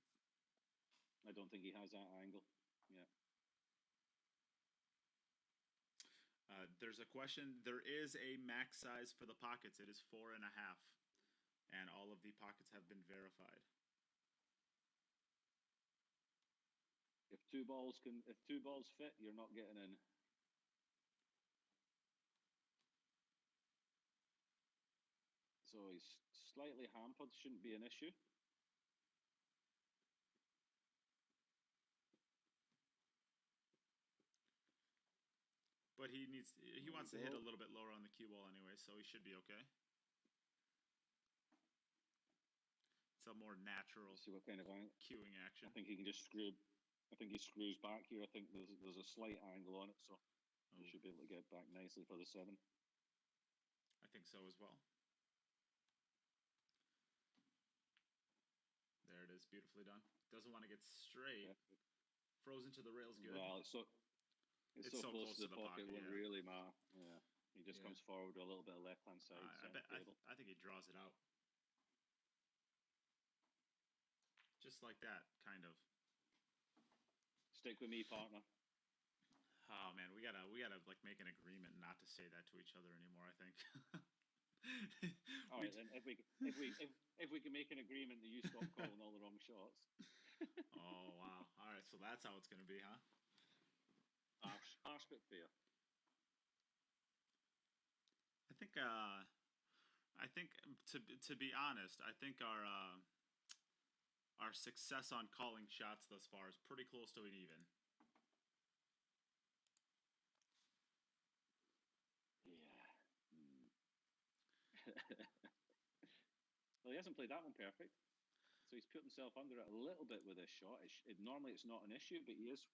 I don't think he has that angle. Yeah. There's a question. There is a max size for the pockets. It is 4.5, and all of the pockets have been verified. If two balls fit, you're not getting in. So he's slightly hampered. Shouldn't be an issue. But he wants to hit a little bit lower on the cue ball anyway, so he should be okay. It's a more natural see what kind of cueing action. I think he can just screw. I think he screws back here. I think there's a slight angle on it, so he should be able to get back nicely for the 7. think so as well. There it is, beautifully done. Doesn't want to get straight. Perfect. Frozen to the rails, good. Well, it's so close to the pocket, it won't yeah. really matter. Yeah, he just Yeah. comes forward with a little bit of left hand side. I think he draws it out. Just like that, kind of. Stick with me, partner. Oh man, we gotta like make an agreement not to say that to each other anymore. I think. All right, then if we can make an agreement that you stop calling all the wrong shots. Oh wow! All right, so that's how it's gonna be, huh? Harsh but fair. I think to be honest, I think our success on calling shots thus far is pretty close to an even. Yeah. Well, he hasn't played that one perfect, so he's put himself under it a little bit with this shot. Normally it's not an issue, but he is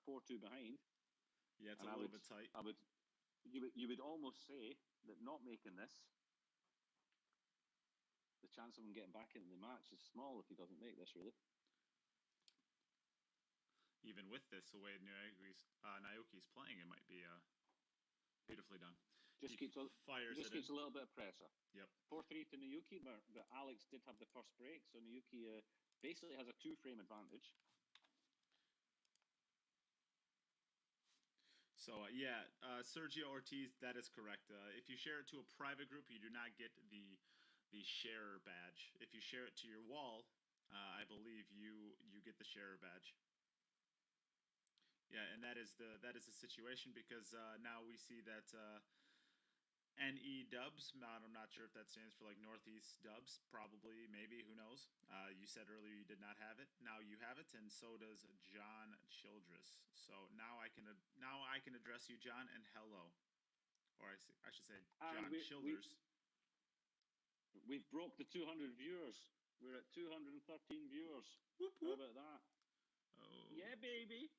4-2 behind. Yeah, it's a little bit tight. You would almost say that not making this, the chance of him getting back into the match is small if he doesn't make this, really. Even with this, the way Naoki's playing, it might be beautifully done. Just keeps a little bit of pressure. Yep. 4-3 to Naoki, but Alex did have the first break, so Naoki basically has a 2-frame advantage. So Sergio Ortiz, that is correct. If you share it to a private group, you do not get the sharer badge. If you share it to your wall, I believe you get the sharer badge. Yeah, and that is the situation because now we see that NE Dubs. I'm not sure if that stands for like Northeast Dubs. Probably, maybe, who knows? You said earlier you did not have it. Now you have it, and so does John Childress. So now I can address you, John, and hello, or I should say John Childers. We've broke the 200 viewers. We're at 213 viewers. Whoop, How whoop. about that? Oh. Yeah, baby.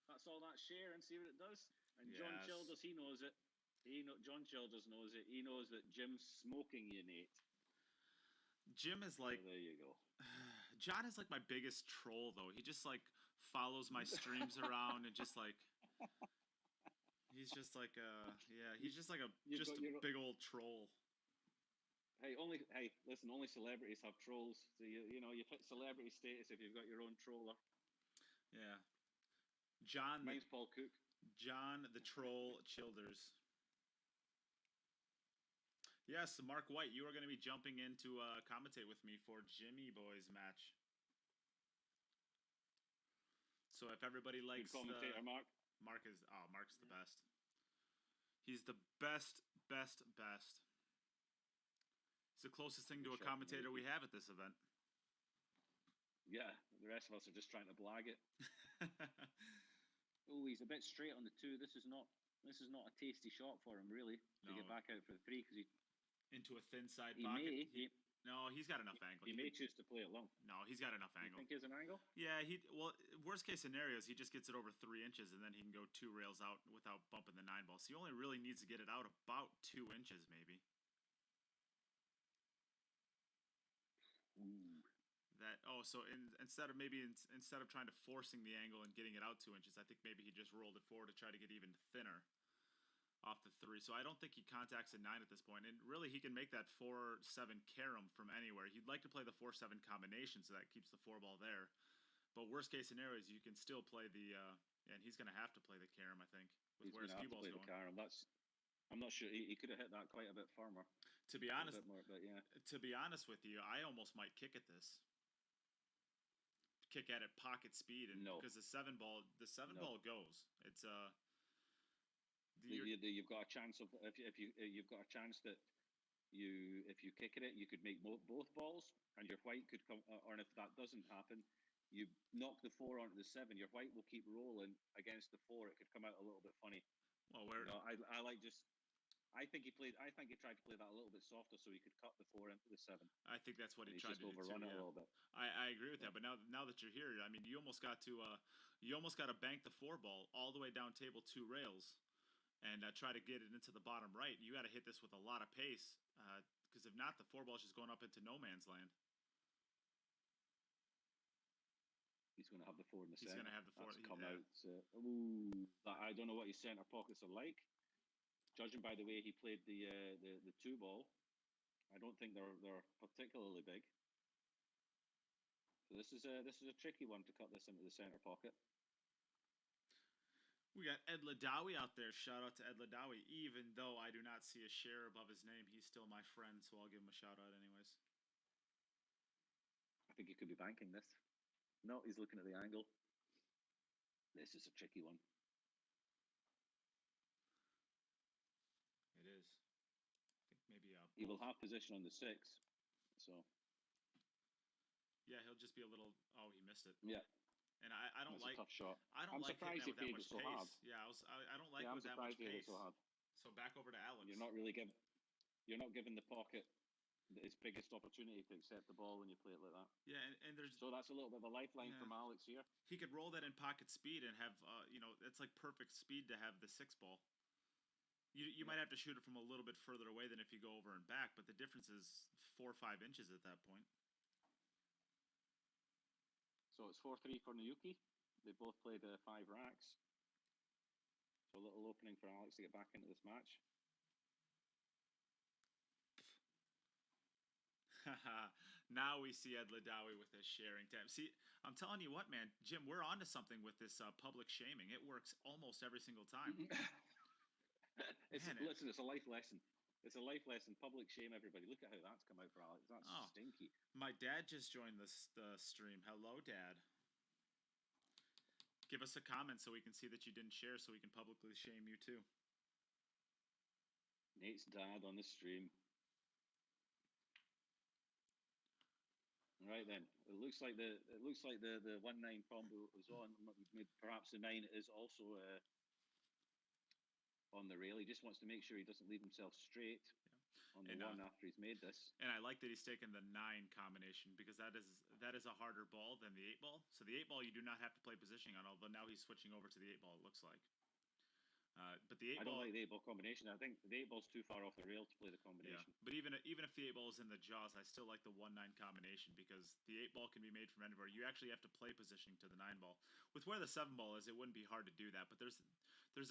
That's all that share and see what it does. And John Yes. Childers, he knows it. John Childers knows it. He knows that Jim's smoking you, Nate. Jim is like. So there you go. John is like my biggest troll, though. He just like follows my streams around and just like. He's just like he's just like a big old troll. Hey, listen, only celebrities have trolls. So you hit celebrity status if you've got your own troller. Yeah. John. Mine's Paul Cook. John the Troll Childers. Yes, Mark White, you are going to be jumping in to commentate with me for Jimmy Boy's match. So if everybody likes good commentator, Mark. Mark's the best. He's the best. He's the closest thing to a commentator we have at this event. Yeah, the rest of us are just trying to blag it. Oh, he's a bit straight on the 2. This is not a tasty shot for him, really, to get back out for the 3 because he into a thin side pocket. No, he's got enough angle. He may choose to play it long. No, he's got enough angle. You think he has an angle? Yeah, worst case scenario is he just gets it over 3 inches and then he can go 2 rails out without bumping the 9 ball. So he only really needs to get it out about 2 inches, maybe. Ooh. So instead of trying to forcing the angle and getting it out 2 inches, I think maybe he just rolled it forward to try to get even thinner off the 3. So I don't think he contacts a 9 at this point. And really, he can make that 4-7 carom from anywhere. He'd like to play the 4-7 combination, so that keeps the 4 ball there. But worst case scenario is you can still play the and he's going to have to play the carom, I think, with where his cue ball's going. I'm not sure. He could have hit that quite a bit firmer. To be honest, a bit more, but yeah. To be honest with you, I almost might kick at this. Kick at it pocket speed, and because the 7 ball goes. It's you've got a chance of if you've got a chance that if you kick at it, you could make both balls, and your white could come. Or if that doesn't happen, you knock the 4 onto the 7. Your white will keep rolling against the 4. It could come out a little bit funny. Well, I think he tried to play that a little bit softer so he could cut the 4 into the 7. I think that's what he tried to overrun it a little bit. I agree with that, but now that you're here, I mean, you almost got to bank the 4 ball all the way down table 2 rails, and try to get it into the bottom right. You got to hit this with a lot of pace, because if not, the 4-ball's just going up into no man's land. He's going to have the 4 in the He's center. going to have the 4. That's come out. I don't know what his center pockets are like. Judging by the way he played the 2-ball, I don't think they're particularly big. So this is a tricky one to cut this into the center pocket. We got Ed Ladawi out there. Shout out to Ed Ladawi. Even though I do not see a share above his name, he's still my friend, so I'll give him a shout out anyways. I think he could be banking this. No, he's looking at the angle. This is a tricky one. It is. I think maybe he will have position on the 6, so yeah, he'll just be a little. Oh, he missed it. Yeah, and I don't That's like. a tough shot. I don't I'm like surprised hitting he that with played that it much so pace. hard. Yeah, I don't like I'm with that much surprised he hit pace. it so hard. So back over to Alex. You're not giving the pocket its biggest opportunity to accept the ball when you play it like that. Yeah, and there's so that's a little bit of a lifeline from Alex here. He could roll that in pocket speed and have it's like perfect speed to have the 6-ball. You might have to shoot it from a little bit further away than if you go over and back, but the difference is 4 or 5 inches at that point. So it's 4-3 for Naoki. They both played 5 racks. So a little opening for Alex to get back into this match. Now we see Ed Ladawi with his sharing tab. See, I'm telling you what, man, Jim, we're onto something with this public shaming. It works almost every single time. Listen, it's a life lesson. It's a life lesson. Public shame everybody. Look at how that's come out for Alex. That's stinky. My dad just joined the stream. Hello, Dad. Give us a comment so we can see that you didn't share, so we can publicly shame you too. Nate's dad on the stream. Right then, it looks like the 1-9 combo is on. Perhaps the 9 is also on the rail. He just wants to make sure he doesn't leave himself straight on the 1 after he's made this. And I like that he's taken the 9 combination, because that is a harder ball than the 8-ball. So the 8-ball you do not have to play positioning on, although now he's switching over to the 8-ball. It looks like. But the 8-ball, I don't like the 8-ball combination. I think the 8-ball's too far off the rail to play the combination. Yeah, but even if the 8-ball is in the jaws, I still like the 1-9 combination, because the 8-ball can be made from anywhere. You actually have to play positioning to the 9-ball. With where the 7-ball is, it wouldn't be hard to do that. But there's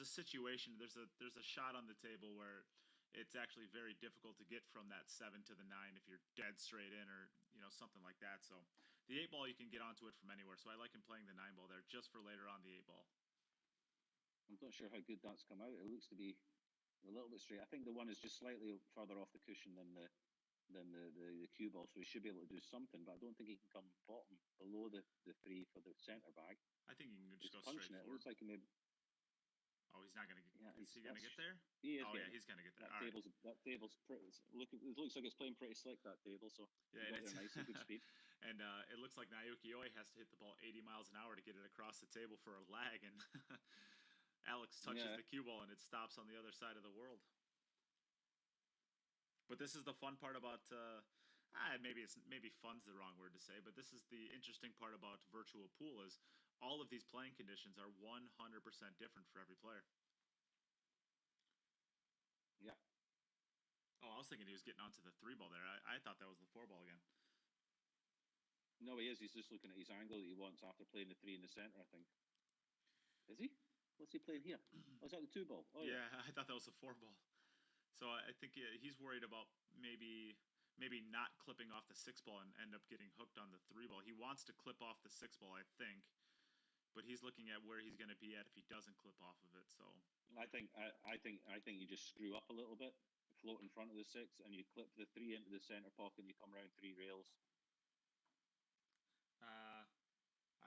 a situation, there's a shot on the table where it's actually very difficult to get from that 7 to the 9 if you're dead straight in, or something like that. So the 8-ball, you can get onto it from anywhere. So I like him playing the 9-ball there just for later on the 8-ball. I'm not sure how good that's come out. It looks to be a little bit straight. I think the 1 is just slightly further off the cushion than the cue ball, so he should be able to do something. But I don't think he can come bottom below the 3 for the center bag. I think he can just go straight forward. It looks like he may. Oh, he's not gonna get. Yeah, is he gonna get there? He is. Oh yeah, he's gonna get there. That table's pretty. It looks like it's playing pretty slick, that table. So yeah, it's nice and good speed. And it looks like Naoki Oi has to hit the ball 80 miles an hour to get it across the table for a lag, and Alex touches the cue ball and it stops on the other side of the world. But this is the fun part about maybe fun's the wrong word to say, but this is the interesting part about virtual pool is all of these playing conditions are 100% different for every player. Yeah. Oh, I was thinking he was getting onto the 3-ball there. I thought that was the 4-ball again. No, he is. He's just looking at his angle that he wants after playing the 3 in the center, I think. Is he? What's he playing here? Oh, is that the 2-ball? Oh, yeah, I thought that was a 4-ball. So I think he's worried about maybe not clipping off the 6-ball and end up getting hooked on the 3-ball. He wants to clip off the 6-ball, I think, but he's looking at where he's going to be at if he doesn't clip off of it. So I think you just screw up a little bit, float in front of the 6, and you clip the 3 into the center pocket, and you come around 3 rails.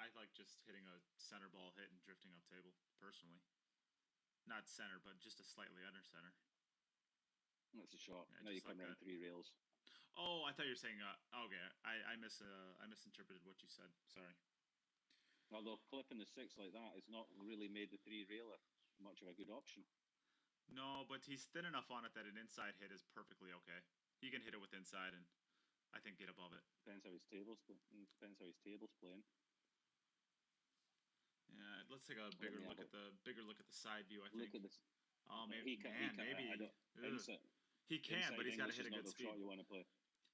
I like just hitting a center ball hit and drifting up table, personally. Not center, but just a slightly under center. That's a shot. Yeah, now you come around 3 rails. Oh, I thought you were saying, okay, I misinterpreted what you said. Sorry. Although clipping the 6 like that has not really made the 3-railer much of a good option. No, but he's thin enough on it that an inside hit is perfectly okay. He can hit it with inside and I think get above it. Depends how his table's playing. Yeah, let's take a bigger look at the side view. I think. Look at this. Oh, maybe. I don't, he can, but he's got to hit a good speed. Shot you want to play.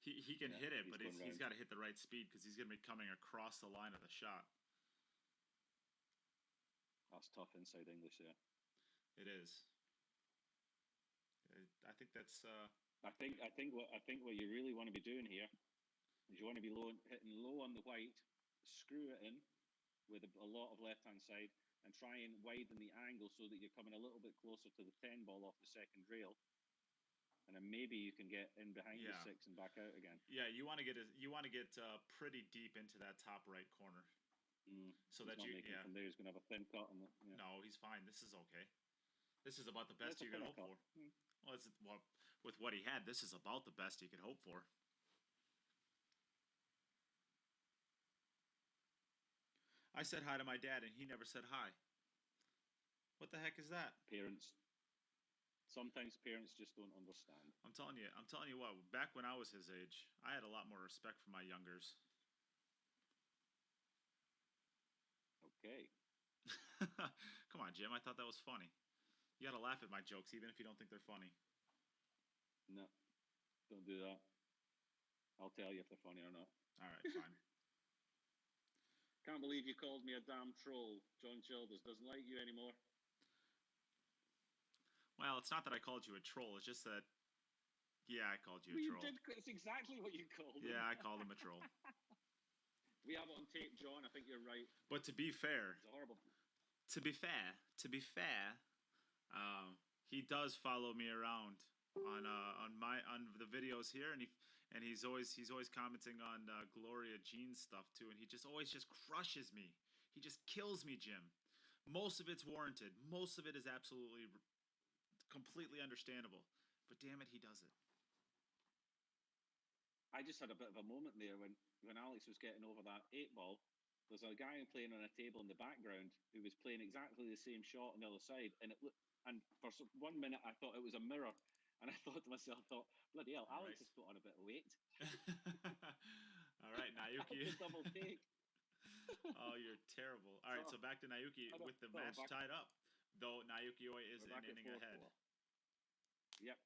He can hit it, but he's got to hit the right speed because he's going to be coming across the line of the shot. That's tough inside English there. It is. I think that's. I think what you really want to be doing here is you want to be hitting low on the white, screw it in with a lot of left-hand side, and try and widen the angle so that you're coming a little bit closer to the 10 ball off the second rail, and then maybe you can get in behind the 6 and back out again. Yeah, you want to get pretty deep into that top right corner, so that you from there he's gonna have a thin cut on it. Yeah. No, he's fine. This is okay. This is about the best you can hope for. Well, with what he had, this is about the best you could hope for. I said hi to my dad, and he never said hi. What the heck is that? Parents. Sometimes parents just don't understand. I'm telling you what. Back when I was his age, I had a lot more respect for my youngers. Okay. Come on, Jim. I thought that was funny. You gotta laugh at my jokes, even if you don't think they're funny. No, don't do that. I'll tell you if they're funny or not. All right, fine. Can't believe you called me a damn troll. John Childers doesn't like you anymore. Well, it's not that I called you a troll. It's just that, yeah, I called you a troll. You did. It's exactly what you called him. Yeah, I called him a troll. We have it on tape, John. I think you're right. But to be fair, it's horrible. To be fair, he does follow me around on the videos here, and he's always commenting on Gloria Jean's stuff too, and he just always crushes me. He just kills me, Jim. Most of it's warranted. Most of it is absolutely completely understandable. But damn it, he does it. I just had a bit of a moment there when Alex was getting over that 8 ball. There's a guy playing on a table in the background who was playing exactly the same shot on the other side, and for 1 minute I thought it was a mirror, and I thought to myself, bloody hell, Alex has put on a bit of weight. All right, Naoki. Double take. Oh, you're terrible. All right, so back to Naoki with the match tied up, though Naoki is an inning ahead. Yep.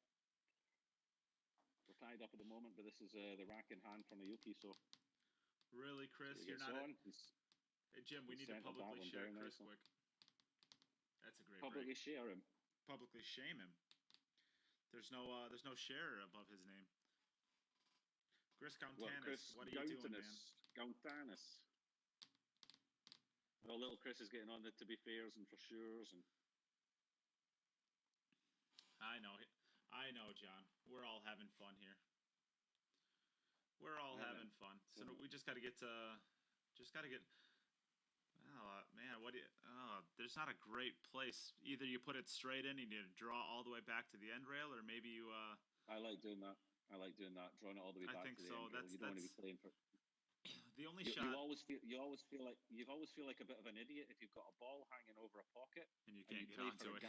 We're tied up at the moment, but this is the rack in hand for Naoki, so... Really, Chris? You're not... Hey, Jim, we need to publicly share Chris quick. That's a great Publicly share him. Publicly shame him. There's no share above his name. Chris Countanis, what are you doing, man? Countanis. Well, little Chris is getting on the to be fairs and for sures, and... I know, John. We're all having fun here. We're all having fun. So we just got to get. Oh man, there's not a great place. Either you put it straight in, and you draw all the way back to the end rail, or maybe you. I like doing that. Drawing it all the way back to the end rail. You don't want to be playing for. The only shot. You always feel like a bit of an idiot if you've got a ball hanging over a pocket and you can't get onto it.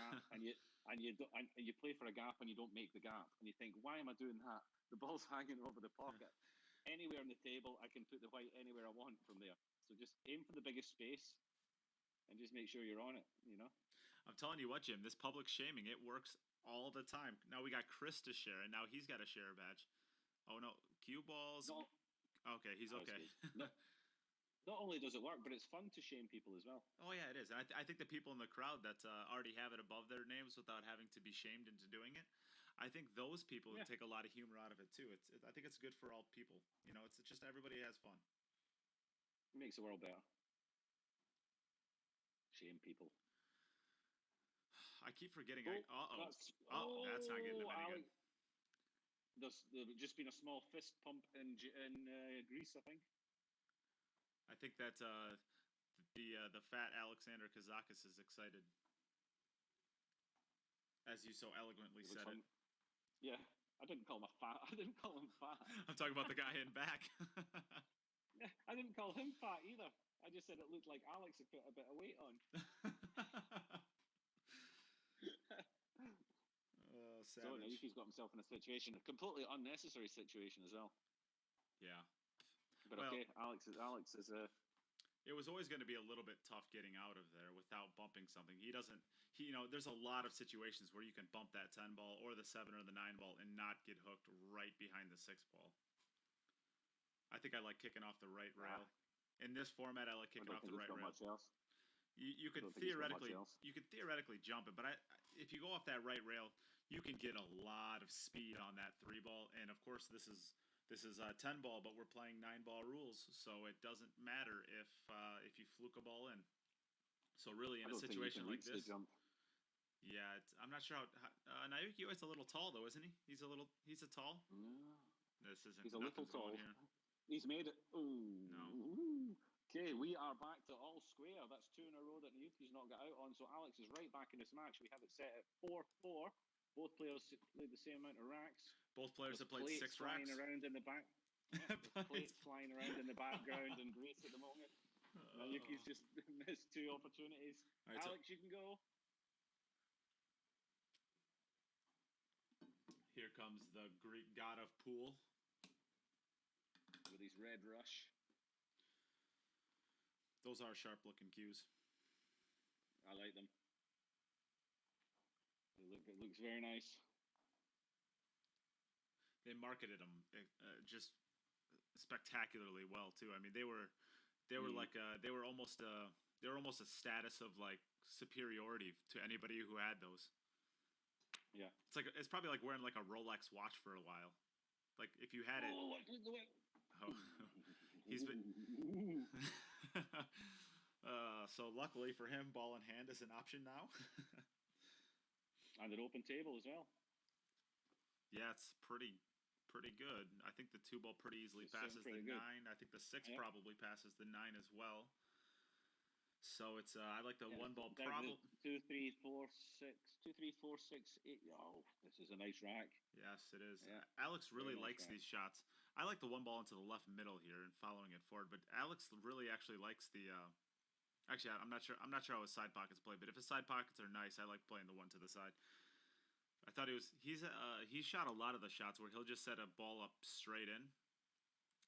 and you play for a gap and you don't make the gap, and you think, why am I doing that? The ball's hanging over the pocket. Anywhere on the table, I can put the white anywhere I want from there. So just aim for the biggest space and just make sure you're on it, you know? I'm telling you what, Jim, this public shaming, it works all the time. Now we got Chris to share, and now he's got a share badge. Oh, no. Cue balls. No. Okay, he's okay. Not only does it work, but it's fun to shame people as well. Oh, yeah, it is. And I think the people in the crowd that already have it above their names without having to be shamed into doing it, I think those people take a lot of humor out of it too. I think it's good for all people. You know, it's just everybody has fun. It makes the world better. Shame people. I keep forgetting. That's not getting him any good. There's just been a small fist pump in Greece, I think. I think that the fat Alexander Kazakis is excited, as you so eloquently said it. Yeah, I didn't call him fat. I'm talking about the guy in back. Yeah, I didn't call him fat either. I just said it looked like Alex had put a bit of weight on. Oh, savage. So now he's got himself in a completely unnecessary situation as well. Yeah. But okay, Alex is it was always going to be a little bit tough getting out of there without bumping something. There's a lot of situations where you can bump that 10 ball or the 7 or the 9 ball and not get hooked right behind the 6 ball. I think I like kicking off the right rail. In this format, I like kicking off the right rail. You could theoretically jump it, but if you go off that right rail, you can get a lot of speed on that 3 ball. And of course, this is a 10 ball, but we're playing 9 ball rules, so it doesn't matter if you fluke a ball in. So really, in a situation like this, yeah, I'm not sure how. Naoki is a little tall, though, isn't he? He's a tall. No. This isn't. He's a little tall. Here. He's made it. Ooh. No. Okay, we are back to all square. That's 2 in a row that Naoki's not got out on. So Alex is right back in this match. We have it set at 4-4. Both players played the same amount of racks. Both players have played 6 racks. Flying around in the back. Yeah, plates flying around in the background in Greece at the moment. Naoki's just missed 2 opportunities. Right, Alex, you can go. Here comes the Greek god of pool. With his red rush. Those are sharp-looking cues. I like them. It looks very nice. They marketed them just spectacularly well too. I mean, they were almost a status of like superiority to anybody who had those. Yeah, it's probably like wearing like a Rolex watch for a while. Like if you had it. Oh, he's been. So luckily for him, ball in hand is an option now. And an open table as well. Yeah, it's pretty good. I think the 2 ball pretty easily passes the 9. I think the 6 probably passes the 9 as well. So it's I like the 1 ball probably 2, 3, 4, 6, 2, 3, 4, 6, 8. Oh, this is a nice rack. Yes, it is. Yeah. Alex really nice likes rack. these shots. I like the 1 ball into the left middle here and following it forward, but Alex really actually likes the. Actually, I'm not sure how his side pockets play, but if his side pockets are nice, I like playing the 1 to the side. I thought he shot a lot of the shots where he'll just set a ball up straight in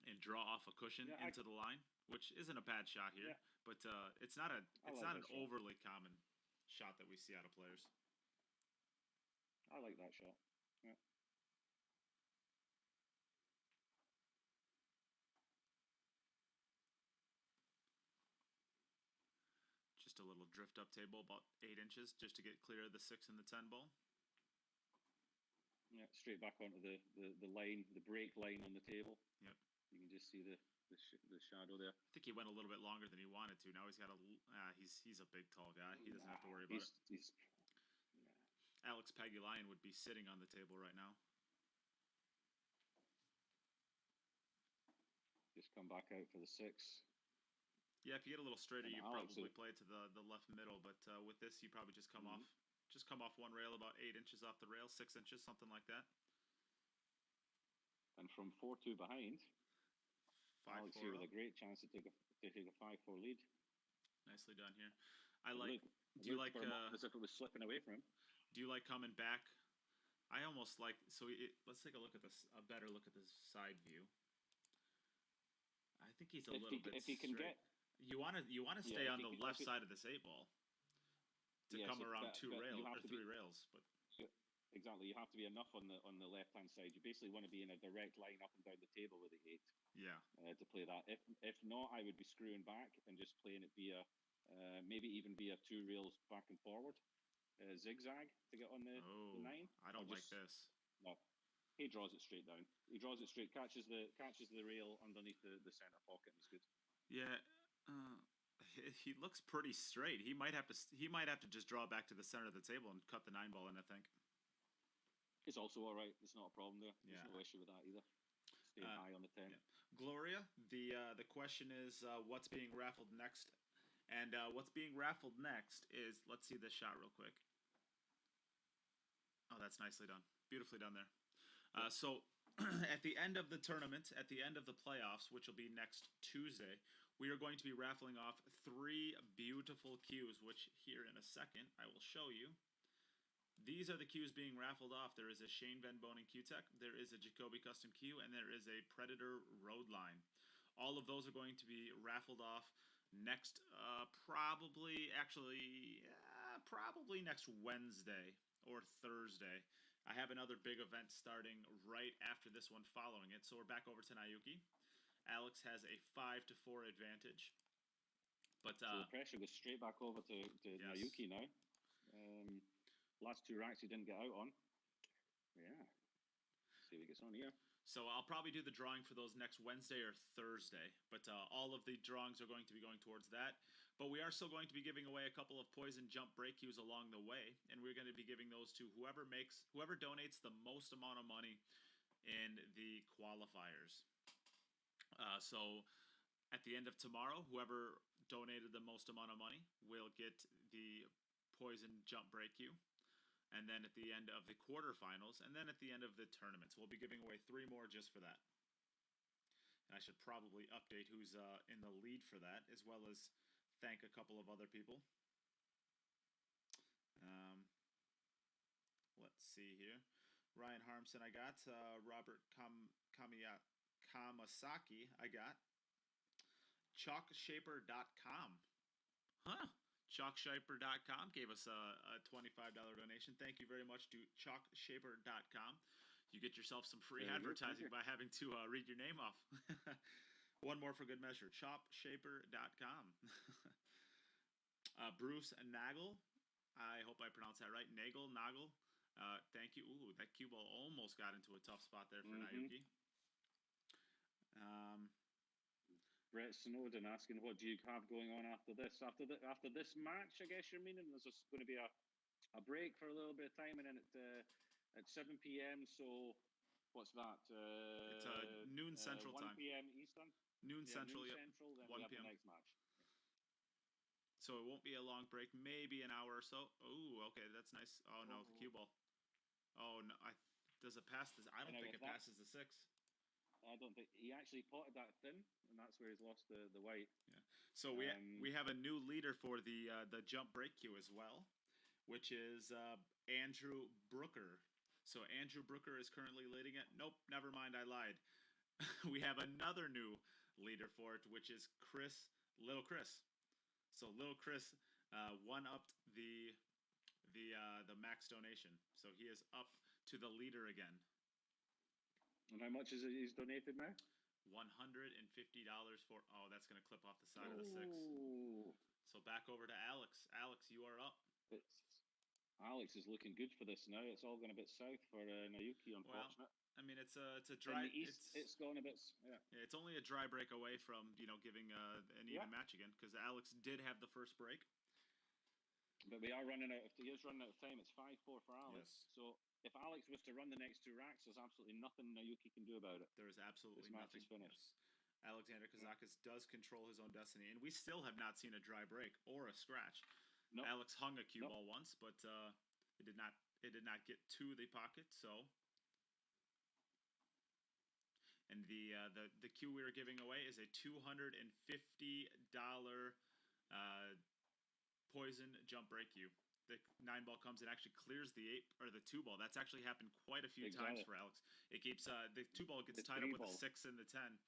and draw off a cushion into the line, which isn't a bad shot here, but it's not an overly common shot that we see out of players. I like that shot. Yeah. Just a little drift up table, about 8 inches, just to get clear of the 6 and the 10 ball. Yeah, straight back onto the line, the break line on the table. Yep. You can just see the shadow there. I think he went a little bit longer than he wanted to. Now he's got he's a big, tall guy. He doesn't have to worry about it. Alex Pagulayan would be sitting on the table right now. Just come back out for the 6. Yeah, if you get a little straighter, And you Alex probably play it to the left middle. But with this, you probably just come off 1 rail, about 8 inches off the rail, 6 inches, something like that. And from 4-2 behind, 5-4 Alex here with a great chance to take a 5-4 lead. Nicely done here. Do you like as if it was slipping away from him? Do you like coming back? I almost like let's take a look at this. A better look at this side view. I think he's a little bit. If he can straight. You want to stay on the left side of this 8 ball to come around 2 rails or 3 rails, but. Exactly, you have to be enough on the left-hand side. You basically want to be in a direct line up and down the table with the 8. Yeah. To play that. If not, I would be screwing back and just playing it via, maybe even via 2 rails back and forward, zigzag to get on the 9. I don't like this. No, he draws it straight down. He draws it straight, catches the rail underneath the center pocket, and he's good. Yeah. He looks pretty straight. He might have to just draw back to the center of the table and cut the 9 ball in, I think. It's also all right. There's not a problem there. There's no issue with that either. Stay high on the 10. Yeah. Gloria, the question is what's being raffled next? And what's being raffled next is, let's see this shot real quick. Oh, that's nicely done. Beautifully done there. So at the end of the tournament, at the end of the playoffs, which will be next Tuesday, we are going to be raffling off 3 beautiful cues, which here in a second I will show you. These are the cues being raffled off. There is a Shane Van Bonen Q-Tech, there is a Jacoby Custom Q, and there is a Predator Road Line. All of those are going to be raffled off probably next Wednesday or Thursday. I have another big event starting right after this one following it. So we're back over to Nayuki. Alex has a 5-4 advantage. But so the pressure goes straight back over to yes. Nayuki now. Last 2 racks he didn't get out on. Yeah. See if he gets on here. So I'll probably do the drawing for those next Wednesday or Thursday, but all of the drawings are going to be going towards that. But we are still going to be giving away a couple of poison jump break cues along the way, and we're going to be giving those to whoever donates the most amount of money in the qualifiers. So at the end of tomorrow, whoever donated the most amount of money will get the poison jump break cue. And then at the end of the quarterfinals, and then at the end of the tournaments. We'll be giving away 3 more just for that. And I should probably update who's in the lead for that, as well as thank a couple of other people. Let's see here. Ryan Harmson, I got. Robert Kamasaki, I got. Chalkshaper.com. Huh. Chalkshaper.com gave us a $25 donation. Thank you very much to Chalkshaper.com. You get yourself some free advertising by having to read your name off. One more for good measure. Chalkshaper.com. Bruce Nagel. I hope I pronounced that right. Nagel. Thank you. Ooh, that cue ball almost got into a tough spot there for Nayuki. Brett Snowden asking, what do you have going on after this? After this match, I guess you're meaning there's going to be a break for a little bit of time, and then at 7 p.m. So what's that? It's noon Central 1 time. 1 p.m. Eastern. Noon Central. Noon Yep. Central. Then 1 we have p.m. the next match. So it won't be a long break. Maybe an hour or so. Oh, okay, that's nice. Oh no, the cue ball. Oh no, does it pass this? I don't think it passes the 6. I don't think he actually potted that thin, and that's where he's lost the white. Yeah. So we have a new leader for the jump break cue as well, which is Andrew Brooker. So Andrew Brooker is currently leading it. Nope, never mind, I lied. We have another new leader for it, which is Little Chris. So Little Chris one-upped the max donation. So he is up to the leader again. And how much is it he's donated now? $150 for... Oh, that's going to clip off the side of the 6. So back over to Alex. Alex, you are up. Alex is looking good for this now. It's all going a bit south for Nayuki, unfortunate. Well, I mean, it's a dry... In the east, it's going a bit... Yeah, it's only a dry break away from, giving an even match again, because Alex did have the first break. But we are running out of... He is running out of time. It's 5-4 for Alex. Yes. So... If Alex was to run the next 2 racks, there's absolutely nothing Nayuki can do about it. There is absolutely this match nothing. Is finished. Yes. Alexander Kazakis does control his own destiny, and we still have not seen a dry break or a scratch. Nope. Alex hung a cue ball once, but it did not get to the pocket. So, and the cue we are giving away is a $250 poison jump break cue. The 9 ball comes and actually clears the 8 or the 2 ball. That's actually happened quite a few times for Alex. It keeps the 2 ball gets tied up with a 6 and the 10,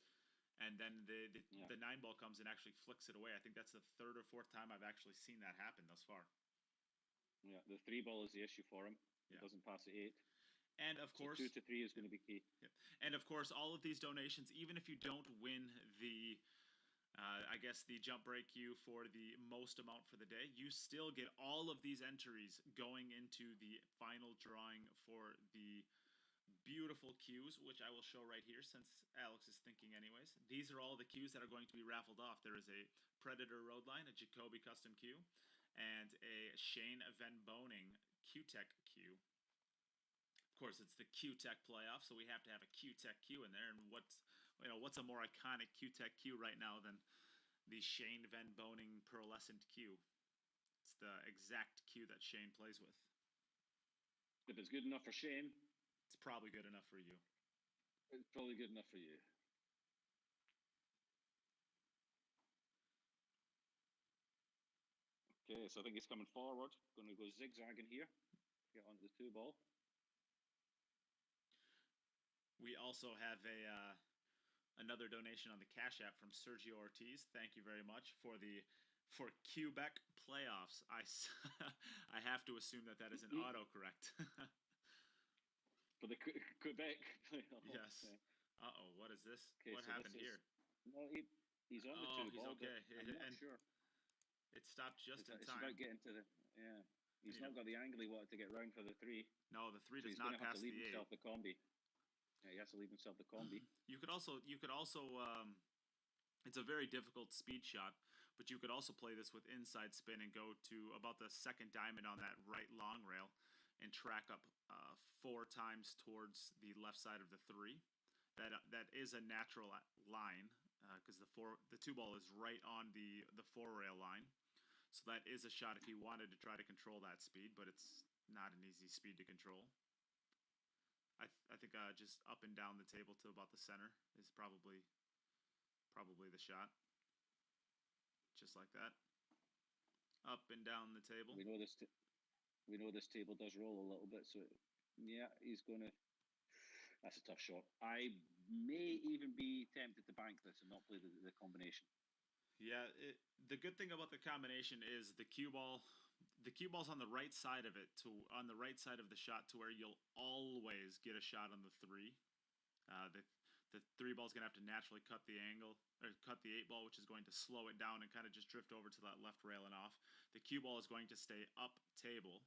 and then the 9 ball comes and actually flicks it away. I think that's the 3rd or 4th time I've actually seen that happen thus far. Yeah, the 3 ball is the issue for him. It doesn't pass the 8. And of course, 2 to 3 is going to be key. Yeah. And of course, all of these donations, even if you don't win the the jump break cue for the most amount for the day, you still get all of these entries going into the final drawing for the beautiful cues, which I will show right here since Alex is thinking anyways. These are all the cues that are going to be raffled off. There is a Predator Roadline, a Jacoby custom cue, and a Shane Van Boning Q-Tech cue. Of course, it's the Q-Tech playoff, so we have to have a Q-Tech cue in there. And what's a more iconic Q-Tech cue right now than the Shane Van Boning pearlescent cue? It's the exact cue that Shane plays with. If it's good enough for Shane, it's probably good enough for you. It's probably good enough for you. Okay, so I think he's coming forward. Going to go zigzagging here. Get onto the 2 ball. We also have Another donation on the Cash App from Sergio Ortiz. Thank you very much for Quebec playoffs. I have to assume that is an autocorrect. For the Quebec playoffs. Yes. Yeah. Uh-oh, what is this? Okay, what so happened here? No, he's on the two he's ball. okay. I'm not sure. It stopped just in It's time. about getting to the He's not got the angle he wanted to get round for the 3. No, the 3 so does not pass to leave the 8. himself the combi. Yeah, he has to leave himself the combi. You could also it's a very difficult speed shot, but you could also play this with inside spin and go to about the second diamond on that right long rail and track up 4 times towards the left side of the 3. That is a natural line because the 2 ball is right on the 4 rail line. So that is a shot if he wanted to try to control that speed, but it's not an easy speed to control. I think just up and down the table to about the center is probably the shot. Just like that. Up and down the table. We know this table does roll a little bit, so yeah, he's gonna. That's a tough shot. I may even be tempted to bank this and not play the combination. Yeah, the good thing about the combination is the cue ball's on the right side of it, on the right side of the shot, to where you'll always get a shot on the 3. The 3 ball's gonna have to naturally cut the angle, or cut the 8 ball, which is going to slow it down and kind of just drift over to that left rail and off. The cue ball is going to stay up table,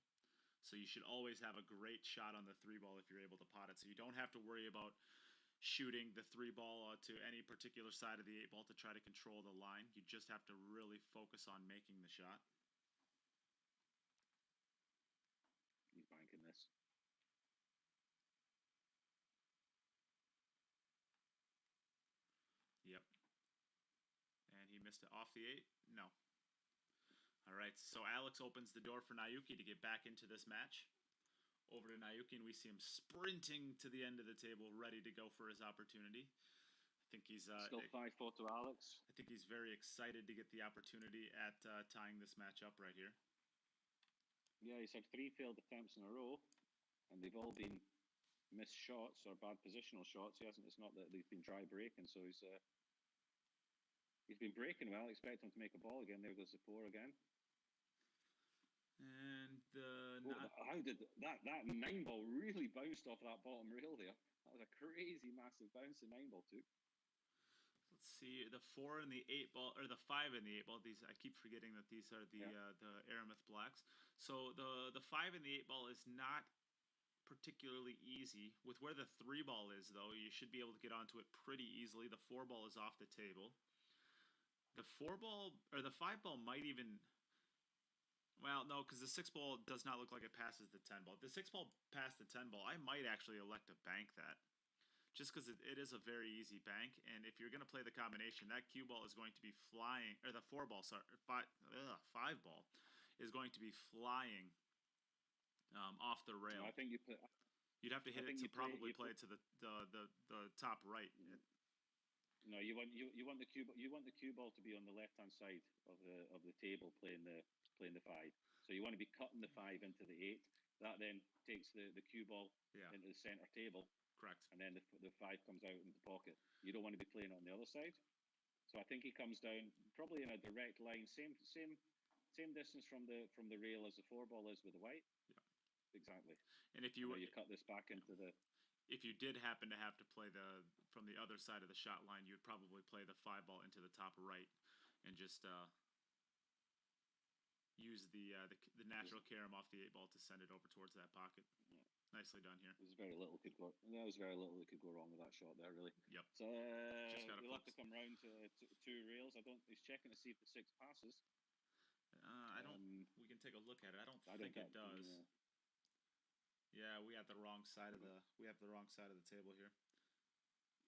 so you should always have a great shot on the 3 ball if you're able to pot it. So you don't have to worry about shooting the 3 ball to any particular side of the 8 ball to try to control the line. You just have to really focus on making the shot. He's banking this. Yep. And he missed it off the 8? No. All right, so Alex opens the door for Naoki to get back into this match. Over to Naoki, and we see him sprinting to the end of the table, ready to go for his opportunity. I think he's still 5-4 to Alex. I think he's very excited to get the opportunity at tying this match up right here. Yeah, he's had 3 failed attempts in a row, and they've all been missed shots or bad positional shots. It's not that they've been dry breaking, so he's been breaking well. I expect him to make a ball again. There goes the 4 again. And how did that 9 ball really bounced off that bottom rail there? That was a crazy massive bounce the 9 ball took. Let's see, the 4 and the 8 ball, or the 5 and the 8 ball. I keep forgetting that these are the Aramith blacks. So the 5 and the 8 ball is not particularly easy. With where the 3 ball is, though, you should be able to get onto it pretty easily. The 4 ball is off the table. The 4 ball, or the 5 ball might even... Well, no, because the 6 ball does not look like it passes the 10 ball. If the 6 ball passed the 10 ball, I might actually elect to bank that. Just because it is a very easy bank, and if you're going to play the combination, that cue ball is going to be flying, or the 4 ball, sorry, 5 ball is going to be flying off the rail. No, I think you'd have to hit it to probably play it to the top right. No, you want the cue ball to be on the left hand side of the table playing the 5. So you want to be cutting the 5 into the 8. That then takes the cue ball into the center table. Correct. And then the 5 comes out into the pocket. You don't want to be playing on the other side. So I think he comes down probably in a direct line, same distance from the rail as the 4 ball is with the white. Yeah, exactly. And if you cut this back into the, if you did happen to have to play from the other side of the shot line, you'd probably play the 5 ball into the top right, and just use the natural carom off the 8 ball to send it over towards that pocket. Yeah. Nicely done here. There's very little could go. There was very little that could go wrong with that shot there, really. Yep. So we'll have to come round to 2 rails. He's checking to see if the 6 passes. I don't. We can take a look at it. I don't think it does. Yeah, we have the wrong side of the table here.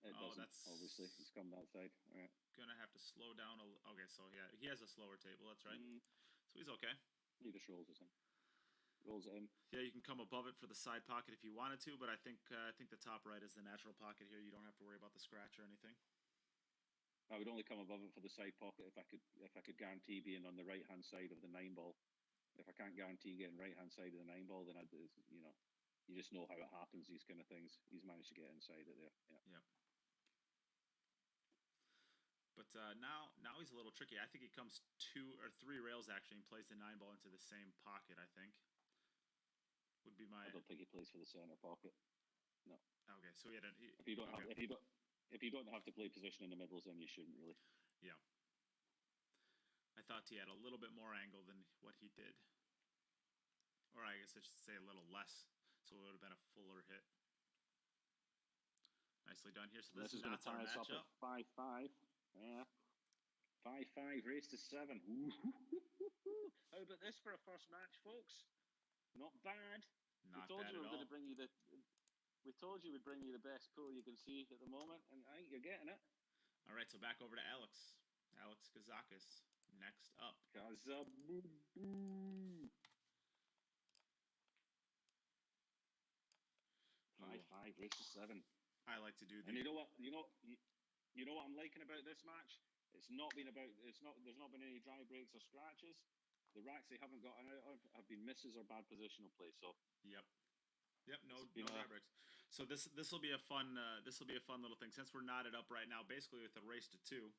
It doesn't. Obviously, he's come that side. All right. Gonna have to slow down okay, so yeah, he has a slower table. That's right. So he's okay. He just rolls it in. Yeah, you can come above it for the side pocket if you wanted to, but I think the top right is the natural pocket here. You don't have to worry about the scratch or anything. I would only come above it for the side pocket if I could guarantee being on the right hand side of the 9 ball. If I can't guarantee getting right hand side of the 9 ball, then you just know how it happens. These kind of things. He's managed to get inside it there. Yeah. Yep. But now he's a little tricky. I think he comes 2 or 3 rails actually and plays the 9 ball into the same pocket. I think would be my. I don't think he plays for the center pocket. No. Okay, so he had if you don't have to play position in the middles, then you shouldn't really. Yeah. I thought he had a little bit more angle than what he did, or I guess I should say a little less. So it would have been a fuller hit. Nicely done here. So this is not our matchup. 5-5. Yeah. 5-5, race to 7. How about this for a first match, folks? Not bad. Not we told bad you at all. We told you we'd bring you the best pool you can see at the moment, and I think you're getting it. All right, so back over to Alex. Alex Kazakis next up. Kazaboo. 5-5, race to 7. I like to do the. And you know what? You know what I'm liking about this match? There's not been any dry breaks or scratches. The racks they haven't gotten out of have been misses or bad positional play. So Yep. No dry breaks. So this will be a fun little thing since we're knotted up right now, basically with a race to 2.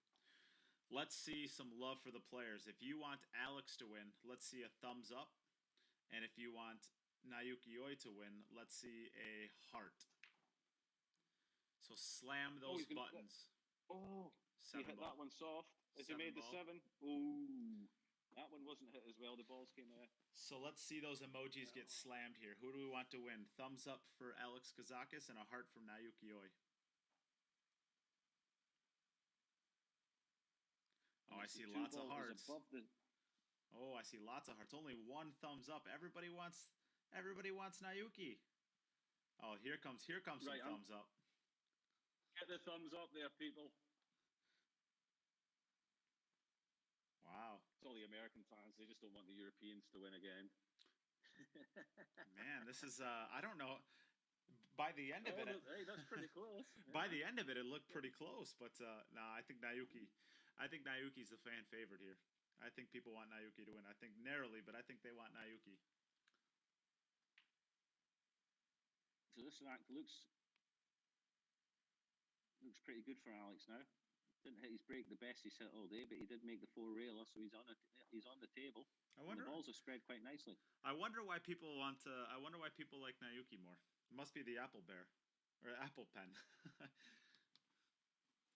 Let's see some love for the players. If you want Alex to win, let's see a thumbs up, and if you want Naoki Oi to win, let's see a heart. So slam those buttons. He hit that one soft. As he made the 7. Ooh, that one wasn't hit as well. The balls came out. So let's see those emojis get slammed here. Who do we want to win? Thumbs up for Alex Kazakis and a heart from Naoki Oi. Oh, I see lots of hearts. Oh, I see lots of hearts. Only 1 thumbs up. Everybody wants Naoki. Oh, here comes some thumbs up. Get the thumbs up there, people. Wow. It's all the American fans. They just don't want the Europeans to win again. Man, this is I don't know. By the end of it, hey, that's pretty close. By the end of it, it looked pretty close. But I think Naoki's the fan favorite here. I think people want Naoki to win. I think narrowly, but I think they want Naoki. So this rack looks pretty good for Alex now. Didn't hit his break the best he's hit all day, but he did make the 4-railer, so he's on the table. I wonder, and the balls are spread quite nicely. I wonder why people like Naoki more. It must be the apple bear or apple pen.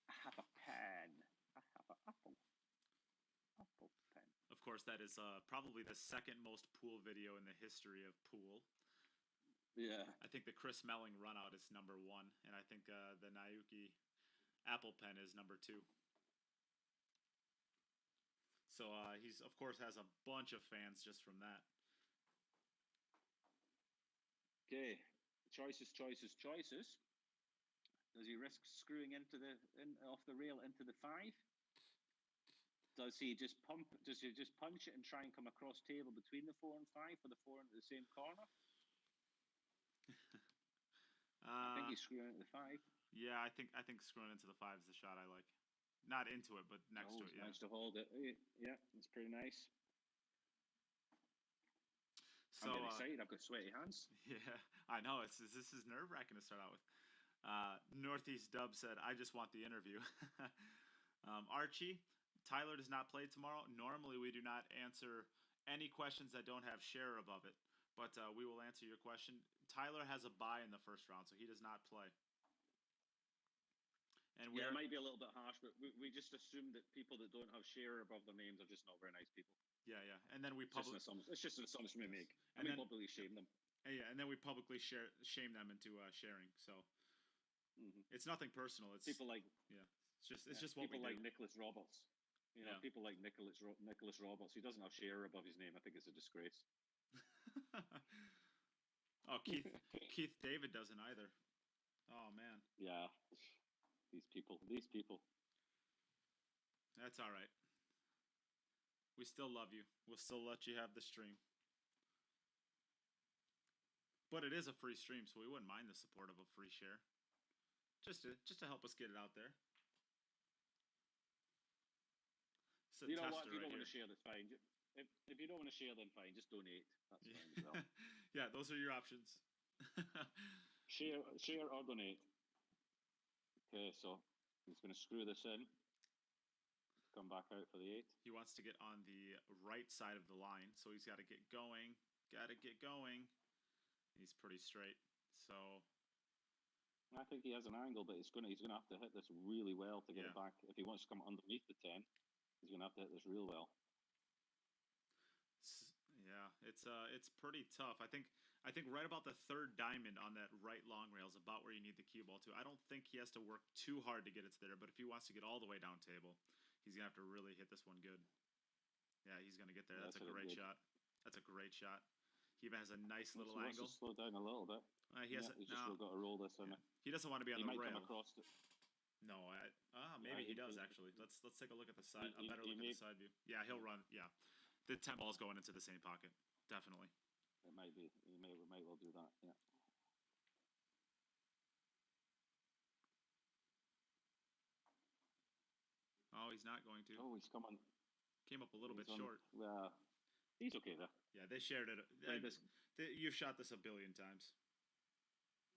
I have a pen. I have an apple. Apple pen. Of course, that is probably the second most pool video in the history of pool. Yeah. I think the Chris Melling runout is number 1, and I think the Naoki Apple Pen is number 2. So he's of course has a bunch of fans just from that. Okay, choices. Does he risk screwing off the rail into the 5? Does he just punch it and try and come across table between the 4 and 5 for the 4 into the same corner? I think he's screwing into the 5. Yeah, I think screwing into the 5 is the shot I like. Not into it, but next to it. Yeah. Managed to hold it. Yeah, it's pretty nice. So, I'm getting excited. I've got sweaty hands. Yeah, I know. This is nerve-wracking to start out with. Northeast Dub said, "I just want the interview." Archie, Tyler does not play tomorrow. Normally, we do not answer any questions that don't have share above it, but we will answer your question. Tyler has a bye in the first round, so he does not play. And it might be a little bit harsh, but we just assume that people that don't have share above their names are just not very nice people. Yeah. And then we it's just an assumption we make. And then publicly shame them. Yeah, and then we publicly shame them into sharing. So it's nothing personal. It's people like it's just what people we like do. Nicholas Roberts. People like Nicholas Roberts. He doesn't have share above his name. I think it's a disgrace. Oh, Keith David doesn't either. Oh man. Yeah. These people. That's all right. We still love you. We'll still let you have the stream. But it is a free stream, so we wouldn't mind the support of a free share. Just to help us get it out there. You know what? If you don't want to share, that's fine. If you don't want to share, then fine. Just donate. That's fine as well. Yeah, those are your options. Share or donate. Okay, so he's going to screw this in. come back out for the 8. He wants to get on the right side of the line, so he's got to get going. Got to get going. He's pretty straight, so I think he has an angle, but he's gonna have to hit this really well to get it Yeah. back. If he wants to come underneath the 10, he's gonna have to hit this real well. yeah, it's pretty tough. I think right about the third diamond on that right long rail is about where you need the cue ball to. I don't think he has to work too hard to get it to there, but if he wants to get all the way down table, he's gonna have to really hit this one good. Yeah, he's gonna get there. Yeah, That's a that's a great good- shot. That's a great shot. He even has a nice little So he wants angle. to slow down a little bit. He has He's no, just got to roll this in. yeah. He doesn't want to be on He the might come rail. across it. No, maybe he does he- actually. Let's take a look at the side. he- A better he look at may- the side view. Yeah, he'll run. Yeah, the 10 ball's going into the same pocket. Definitely. It might be. We might well do that. Yeah. Oh, he's not going to. Oh, he's coming. Came up a little bit He's on- short. He's okay there. Yeah, they shared it. Played this- You've shot this a billion times.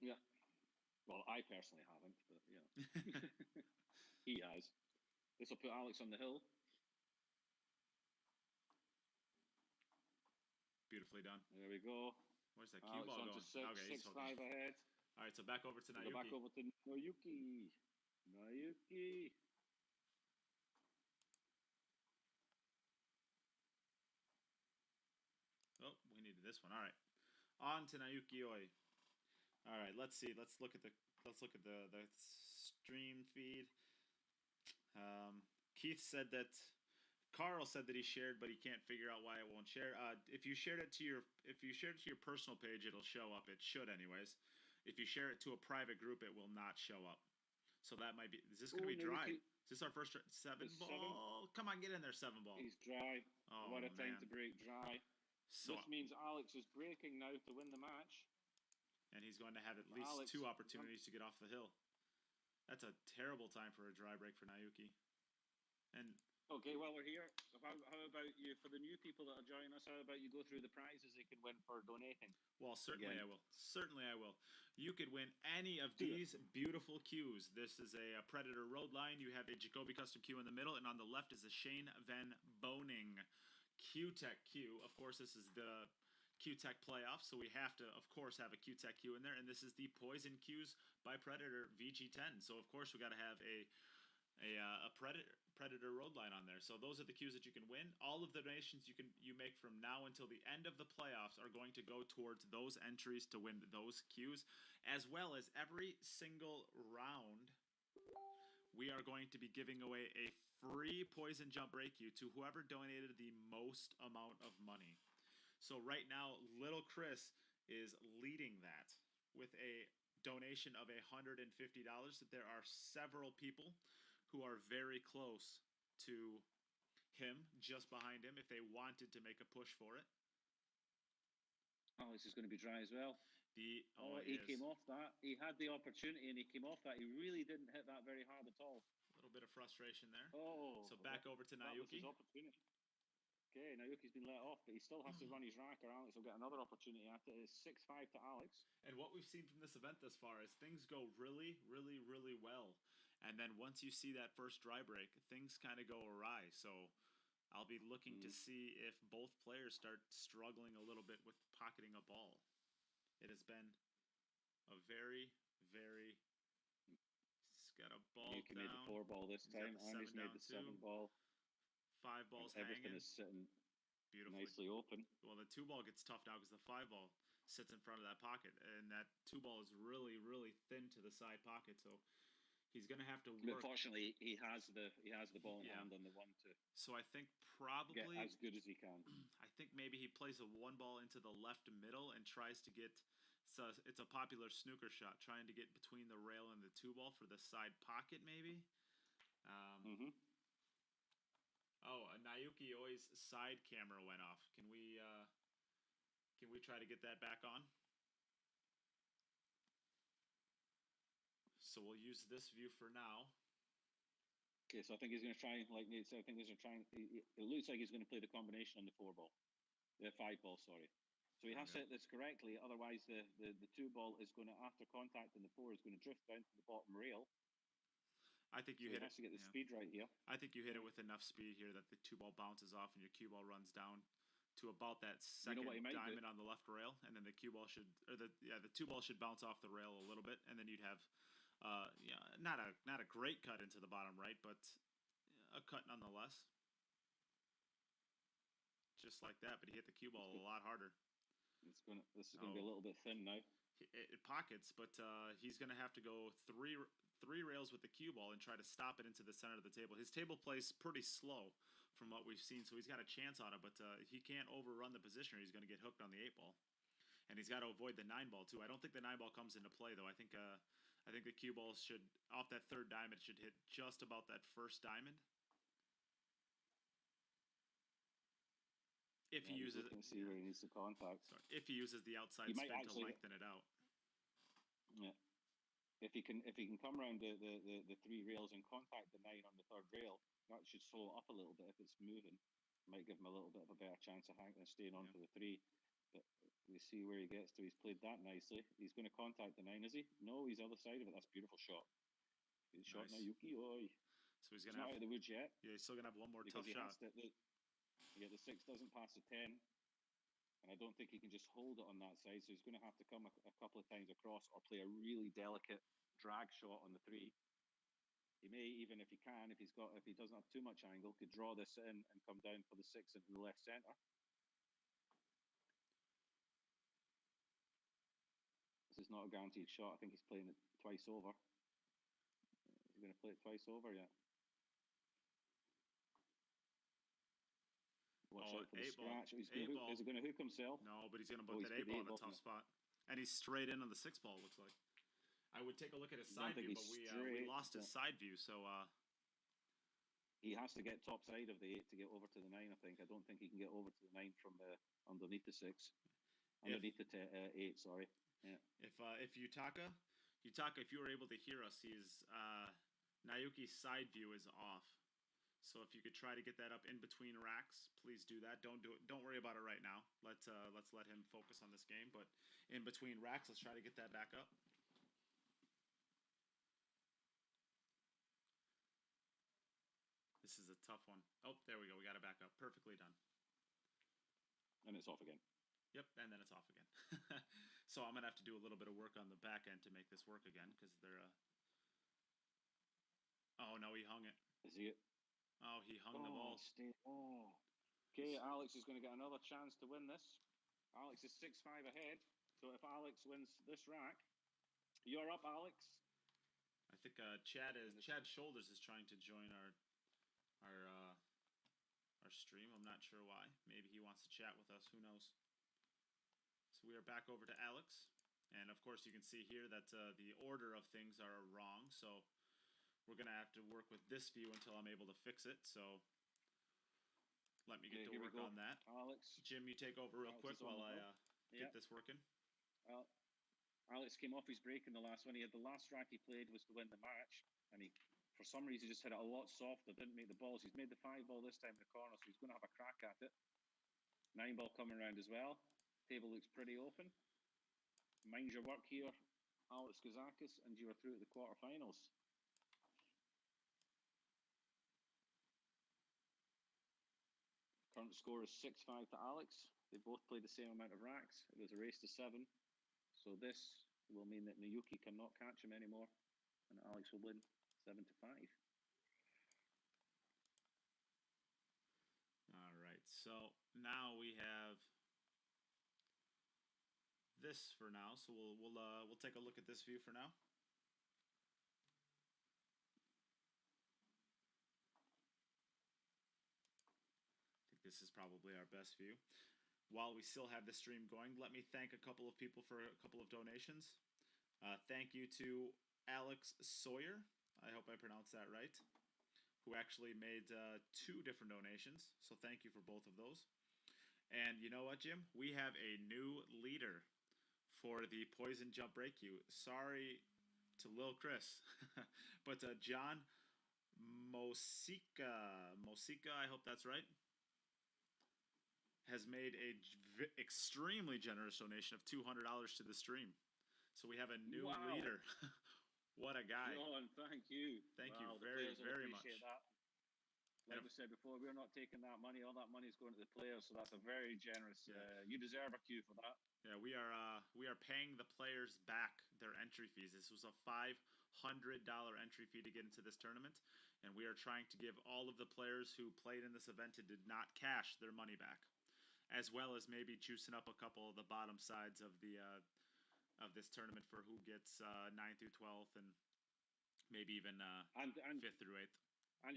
Yeah. Well, I personally haven't, but he has. This will put Alex on the hill. Beautifully done. There we go. Where's that cue Alex ball on going? to 6, Okay, he's 6-5 ahead. All right, so back over to We'll go back Nayuki. over to Noyuki. Noyuki. Oh, we needed this one. All right, on to Nayuki Oi. All right, let's see. Let's look at the stream feed. Keith said that Carl said that he shared, but he can't figure out why it won't share. If you shared it to your personal page, it'll show up. It should, anyways. If you share it to a private group, it will not show up. So that might be. Is this going to be dry? Is this our first 7 It's ball? 7. Come on, get in there, 7 ball. He's dry. Oh, What a time man. to break dry. So, This means Alex is breaking now to win the match. and he's going to have at least Alex, 2 opportunities to get off the hill. That's a terrible time for a dry break for Nayuki. And Okay, while we're here, how about you, for the new people that are joining us, how about you go through the prizes they can win for donating? well, certainly Again. I will. Certainly I will. You could win any of Do it. these beautiful cues. This is a Predator road line. You have a Jacoby custom cue in the middle, and on the left is a Shane Van Boning Q-Tech cue. Of course, this is the Q-Tech playoff, so we have to, of course, have a Q-Tech cue in there. And this is the Poison Cues by Predator VG10. So, of course, we got to have a Predator road line on there. So those are the cues that you can win. All of the donations you make from now until the end of the playoffs are going to go towards those entries to win those cues, as well as every single round. We are going to be giving away a free poison jump break cue to whoever donated the most amount of money. So right now, Little Chris is leading that with a donation of $150. There are several people who are very close to him, just behind him, if they wanted to make a push for it. Alex is going to be dry as well. He He is. came off that. He had the opportunity and he came off that. He really didn't hit that very hard at all. A little bit of frustration there. Oh. So back over to That was his Nayuki. opportunity. Okay, Nayuki's been let off, but he still has to run his rack, or Alex will get another opportunity at it. It's 6-5 to Alex. And what we've seen from this event thus far is things go really, really, really well. And then once you see that first dry break, things kind of go awry. So I'll be looking to see if both players start struggling a little bit with pocketing a ball. It has been a very, very... He's got a ball Nayuki made the down. 4 ball this He's got time, the and he's 7 made down the 7 too. ball. 5 balls Everything hanging. is sitting Beautifully. nicely open. Well, the 2 ball gets tough now because the 5 ball sits in front of that pocket, and that 2 ball is really, really thin to the side pocket. So he's going to have to But work. fortunately, he has the ball in Yeah. hand on the 1 to So I think get probably, as good as he can. I think maybe he plays a 1 ball into the left middle and tries to get. So it's a popular snooker shot, trying to get between the rail and the 2 ball for the side pocket, maybe. Oh, Nayuki Oi's side camera went off. Can we try to get that back on? So we'll use this view for now. Okay, so I think he's going to try, like Nate said, I think he's going to try. It looks like he's going to play the combination on the 4 ball, the 5 ball. Sorry. So he has to hit this correctly. Otherwise, the 2 ball is going to, after contact in the 4, is going to drift down to the bottom rail. I think you So hit he it. has to get the Yeah. speed right here. I think you hit it with enough speed here that the cue ball bounces off and your cue ball runs down to about that second what he might do? diamond on the left rail, and then the cue ball should, or the two ball should bounce off the rail a little bit, and then you'd have, not a great cut into the bottom right, but a cut nonetheless. Just like that, but he hit the cue ball a lot harder. This is gonna be a little bit thin now. It pockets, but he's going to have to go three rails with the cue ball and try to stop it into the center of the table. His table plays pretty slow from what we've seen, so he's got a chance on it, but he can't overrun the position or he's going to get hooked on the 8 ball. And he's got to avoid the 9 ball too. I don't think the 9 ball comes into play though. I think the cue ball should, off that third diamond, should hit just about that first diamond. If he uses it, see where he needs to contact. sorry, if he uses the outside He might spin to actually- lengthen it out. Yeah. If he can come around the 3 rails and contact the 9 on the third rail, that should slow it up a little bit if it's moving. Might give him a little bit of a better chance of staying on for the 3. But we see where he gets to. He's played that nicely. He's going to contact the 9, is he? No, he's the other side of it. That's a beautiful shot. Good shot now, Nice. Yuki. Oi. So he's He's going to not out have, of the woods yet. yeah, he's still going to have one more Because tough he shot. has to, the 6 doesn't pass the 10. And I don't think he can just hold it on that side. So he's going to have to come a couple of times across or play a really delicate drag shot on the 3. He may, even if he can, if he doesn't have too much angle, could draw this in and come down for the 6 into the left centre. This is not a guaranteed shot. I think he's playing it twice over. He's going to play it twice over, yeah. Watch out for the 8 ball. scratch. Is he going to hook himself? No, but he's going to Oh, put he's that 8 put the ball in 8 a ball tough in. spot. And he's straight in on the 6 ball, it looks like. I would take a look at his I side don't view, think but he's we straight, lost his but- side view, so He has to get top side of the 8 to get over to the 9, I think. I don't think he can get over to the 9 from underneath the 6. Underneath the 8, sorry. Yeah. if Yutaka, if you were able to hear us, Naoki's side view is off. So if you could try to get that up in between racks, please do that. Don't do it. Don't worry about it right now. Let's let him focus on this game. But in between racks, let's try to get that back up. This is a tough one. Oh, there we go. We got it back up. Perfectly done. And it's off again. Yep, and then it's off again. So I'm gonna have to do a little bit of work on the back end to make this work again because they're. Oh no, he hung it. Is he? Oh, he hung the ball. Okay, Alex is going to get another chance to win this. Alex is 6-5 ahead. So if Alex wins this rack, you're up, Alex. I think Chad Shoulders is trying to join our stream. I'm not sure why. Maybe he wants to chat with us. Who knows? So we are back over to Alex, and of course you can see here that the order of things are wrong. So we're gonna have to work with this view until I'm able to fix it. So let me get to work on that. Alex. Jim, you take over real Alex quick is on while the I hook. get this working. Alex came off his break in the last one. He had the last rack he played was to win the match, and he, for some reason, just hit it a lot softer. Didn't make the balls. He's made the 5 ball this time in the corner, so he's going to have a crack at it. 9 ball coming around as well. Table looks pretty open. Mind your work here, Alex Kazakis, and you are through to the quarterfinals. Current score is 6-5 to Alex. They both played the same amount of racks. It was a race to 7. So this will mean that Nayuki cannot catch him anymore, and Alex will win 7-5. All right, so now we have this for now. So we'll take a look at this view for now. I think this is probably our best view. While we still have the stream going, let me thank a couple of people for a couple of donations. Thank you to Alex Sawyer. I hope I pronounced that right. Who actually made 2 different donations. So thank you for both of those. And you know what, Jim? We have a new leader for the Poison Jump Break-You. Sorry to Lil Chris. But John Mosica, I hope that's right, has made a extremely generous donation of $200 to the stream. So we have a new leader. What a guy. John, thank you. Thank Wow, you the very, players will very appreciate much. that. Like we said before, we're not taking that money. All that money is going to the players, so that's a very generous. You deserve a cue for that. Yeah, we are paying the players back their entry fees. This was a $500 entry fee to get into this tournament, and we are trying to give all of the players who played in this event and did not cash their money back, as well as maybe juicing up a couple of the bottom sides of the of this tournament for who gets 9th through 12th and maybe even and 5th through 8th. And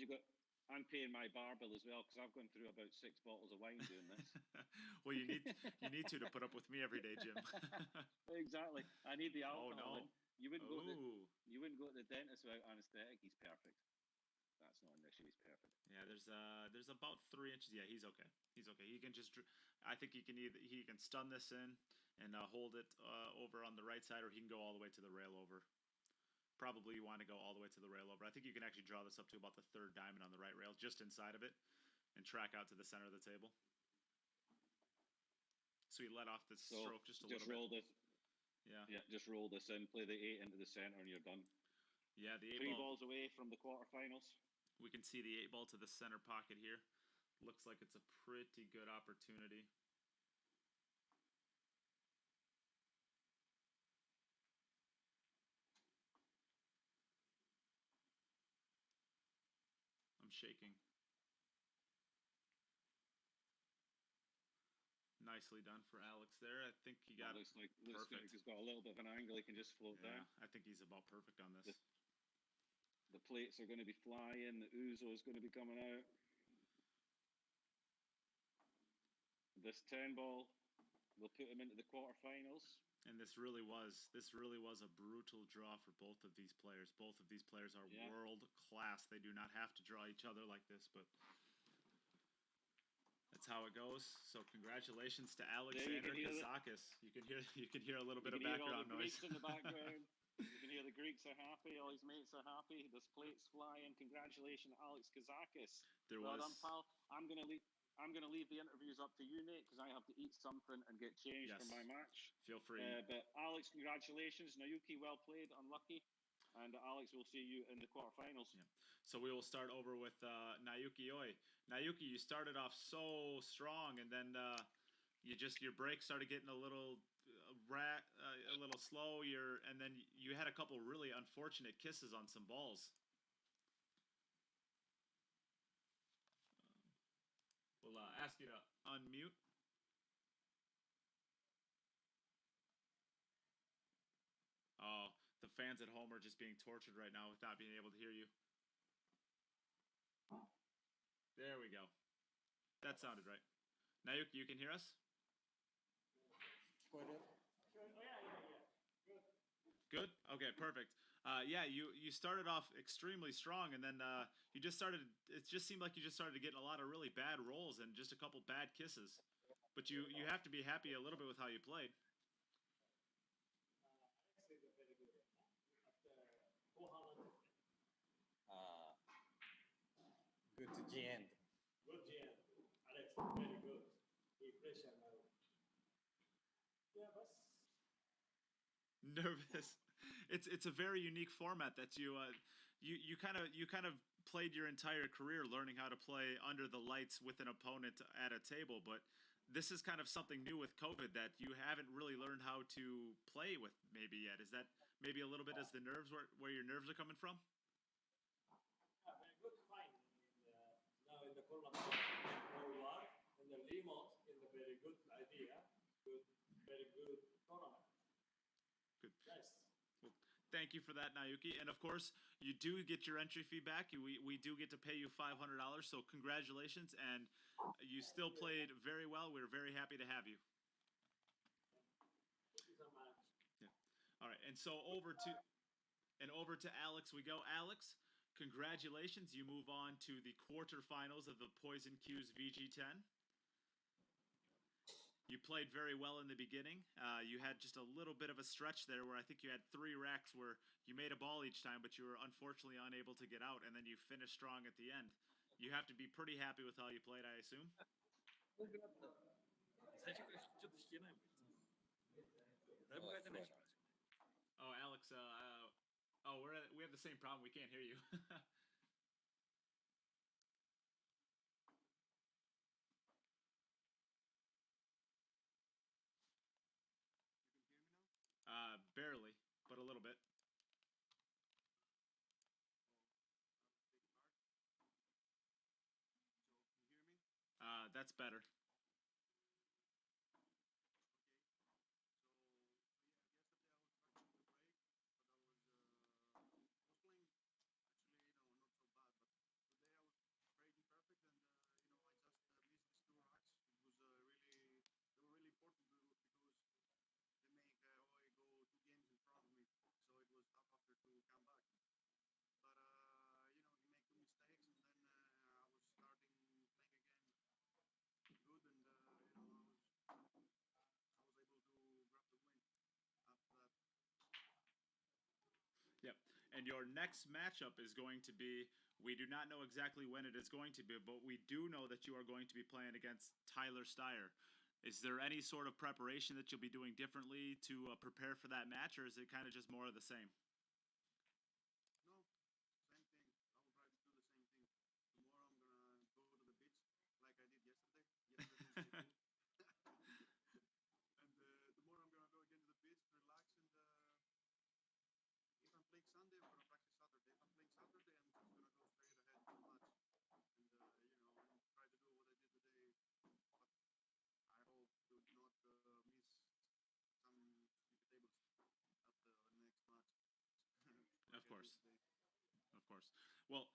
I'm paying my bar bill as well because I've gone through about 6 bottles of wine doing this. Well, you need to put up with me every day, Jim. Exactly. I need the alcohol. Oh no! You wouldn't go to the dentist without anesthetic. He's perfect. That's not an issue. He's perfect. Yeah, there's about 3 inches. Yeah, he's okay. He's okay. He can just. I think he can stun this in and hold it over on the right side, or he can go all the way to the rail over. Probably you want to go all the way to the rail over. I think you can actually draw this up to about the 3rd diamond on the right rail, just inside of it, and track out to the center of the table. So you let off the stroke just a little bit. Roll this. Yeah. Yeah, just roll this in, play the 8 into the center, and you're done. Yeah, the 8 3 balls away from the quarterfinals. We can see the 8 ball to the center pocket here. Looks like it's a pretty good opportunity. I'm shaking. Nicely done for Alex there. I think he got looks like perfect. He's got a little bit of an angle. He can just float down. I think he's about perfect on this. The plates are going to be flying. The ouzo is going to be coming out. This 10 ball will put him into the quarterfinals. And this really was a brutal draw for both of these players. Both of these players are world class. They do not have to draw each other like this, but that's how it goes. So congratulations to Alexander Kazakis. You can hear a little bit of background noise. In the background. You can hear the Greeks are happy. All his mates are happy. This plate's flying. Congratulations, Alex Kazakis. Well done, pal. I'm gonna leave the interviews up to you, mate, because I have to eat something and get changed for my match. Feel free. But Alex, congratulations. Naoki, well played. Unlucky. And Alex, we'll see you in the quarterfinals. Yeah. So we will start over with Naoki Oi. Naoki, you started off so strong, and then your break started getting a little slow. And then you had a couple really unfortunate kisses on some balls. We'll ask you to unmute. Oh, the fans at home are just being tortured right now with not being able to hear you. There we go. That sounded right. Naoki, you can hear us? Good? Okay, perfect. You started off extremely strong, and then it just seemed like you just started getting a lot of really bad rolls and just a couple bad kisses. But you have to be happy a little bit with how you played. Good to the end. Good to end. Alex, very good. Impression now. Nervous. It's a very unique format that you kind of played your entire career learning how to play under the lights with an opponent at a table, but this is kind of something new with COVID that you haven't really learned how to play with maybe yet. Is that maybe a little bit as the nerves where your nerves are coming from? Yeah, very good. Fine. Now in the Corona, where you are, in the remote, in the very good idea, very good tournament. Good. Nice. Well, thank you for that, Naoki. And of course, you do get your entry fee back. We do get to pay you $500. So congratulations, and you still played very well. We're very happy to have you. Thank you so much. Yeah. All right, and so over to Alex we go. Alex, congratulations. You move on to the quarterfinals of the Poison Q's VG10. You played very well in the beginning. You had just a little bit of a stretch there where I think you had 3 racks where you made a ball each time, but you were unfortunately unable to get out, and then you finished strong at the end. You have to be pretty happy with how you played, I assume? Oh, Alex, Oh, we have the same problem. We can't hear you. Barely, but a little bit. That's better. Yep. And your next matchup is going to be, we do not know exactly when it is going to be, but we do know that you are going to be playing against Tyler Steyer. Is there any sort of preparation that you'll be doing differently to prepare for that match, or is it kind of just more of the same? Of course. Of course. Well,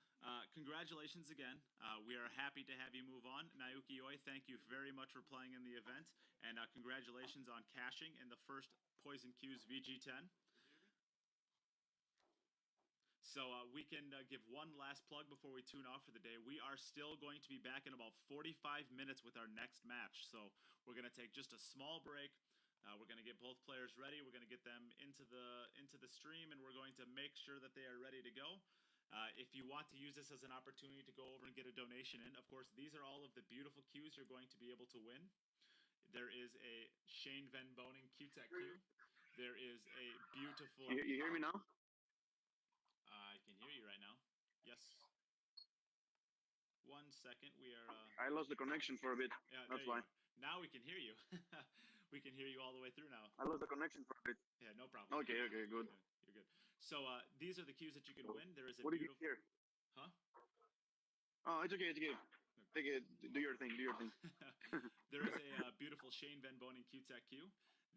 congratulations again. We are happy to have you move on. Naoki Oi, thank you very much for playing in the event, and congratulations on cashing in the first Poison Q's VG10. So we can give one last plug before we tune off for the day. We are still going to be back in about 45 minutes with our next match. So we're going to take just a small break. We're going to get both players ready. We're going to get them into the stream, and we're going to make sure that they are ready to go. If you want to use this as an opportunity to go over and get a donation in, of course, these are all of the beautiful Qs you're going to be able to win. There is a Shane Van Boning Q-Tech Q. There is a beautiful... You hear me now? I can hear you right now. Yes. 1 second. We are... I lost the connection for a bit. Yeah, that's why. Now we can hear you. We can hear you all the way through now. I lost the connection for a bit. Yeah, no problem. Okay, good. You're good. So these are the Qs that you can win. There is a what beautiful... did you hear? Huh? Oh, it's okay. Take it. Do your thing. There is a beautiful Shane Van Boning Q-Tech Q.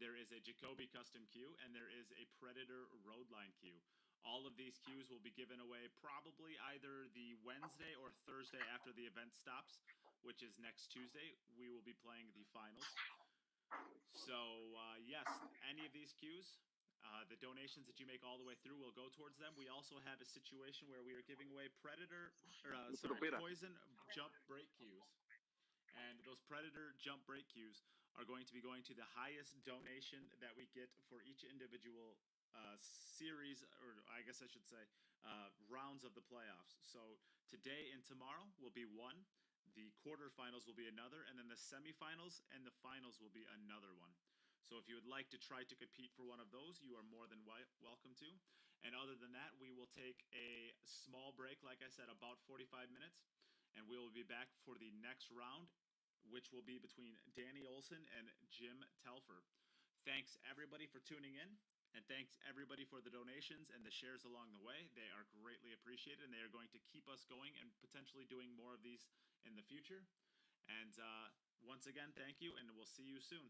There is a Jacoby Custom Q, and there is a Predator Roadline Q. All of these Qs will be given away probably either the Wednesday or Thursday after the event stops, which is next Tuesday. We will be playing the finals. So, yes, any of these Qs, the donations that you make all the way through will go towards them. We also have a situation where we are giving away Poison Jump Break Qs. And those Predator Jump Break Qs are going to be going to the highest donation that we get for each individual series, or I guess I should say, rounds of the playoffs. So today and tomorrow will be one. The quarterfinals will be another, and then the semifinals and the finals will be another one. So if you would like to try to compete for one of those, you are more than welcome to. And other than that, we will take a small break, like I said, about 45 minutes, and we will be back for the next round, which will be between Danny Olson and Jim Telfer. Thanks, everybody, for tuning in, and thanks, everybody, for the donations and the shares along the way. They are greatly appreciated, and they are going to keep us going and potentially doing more of these in the future. And once again, thank you, and we'll see you soon.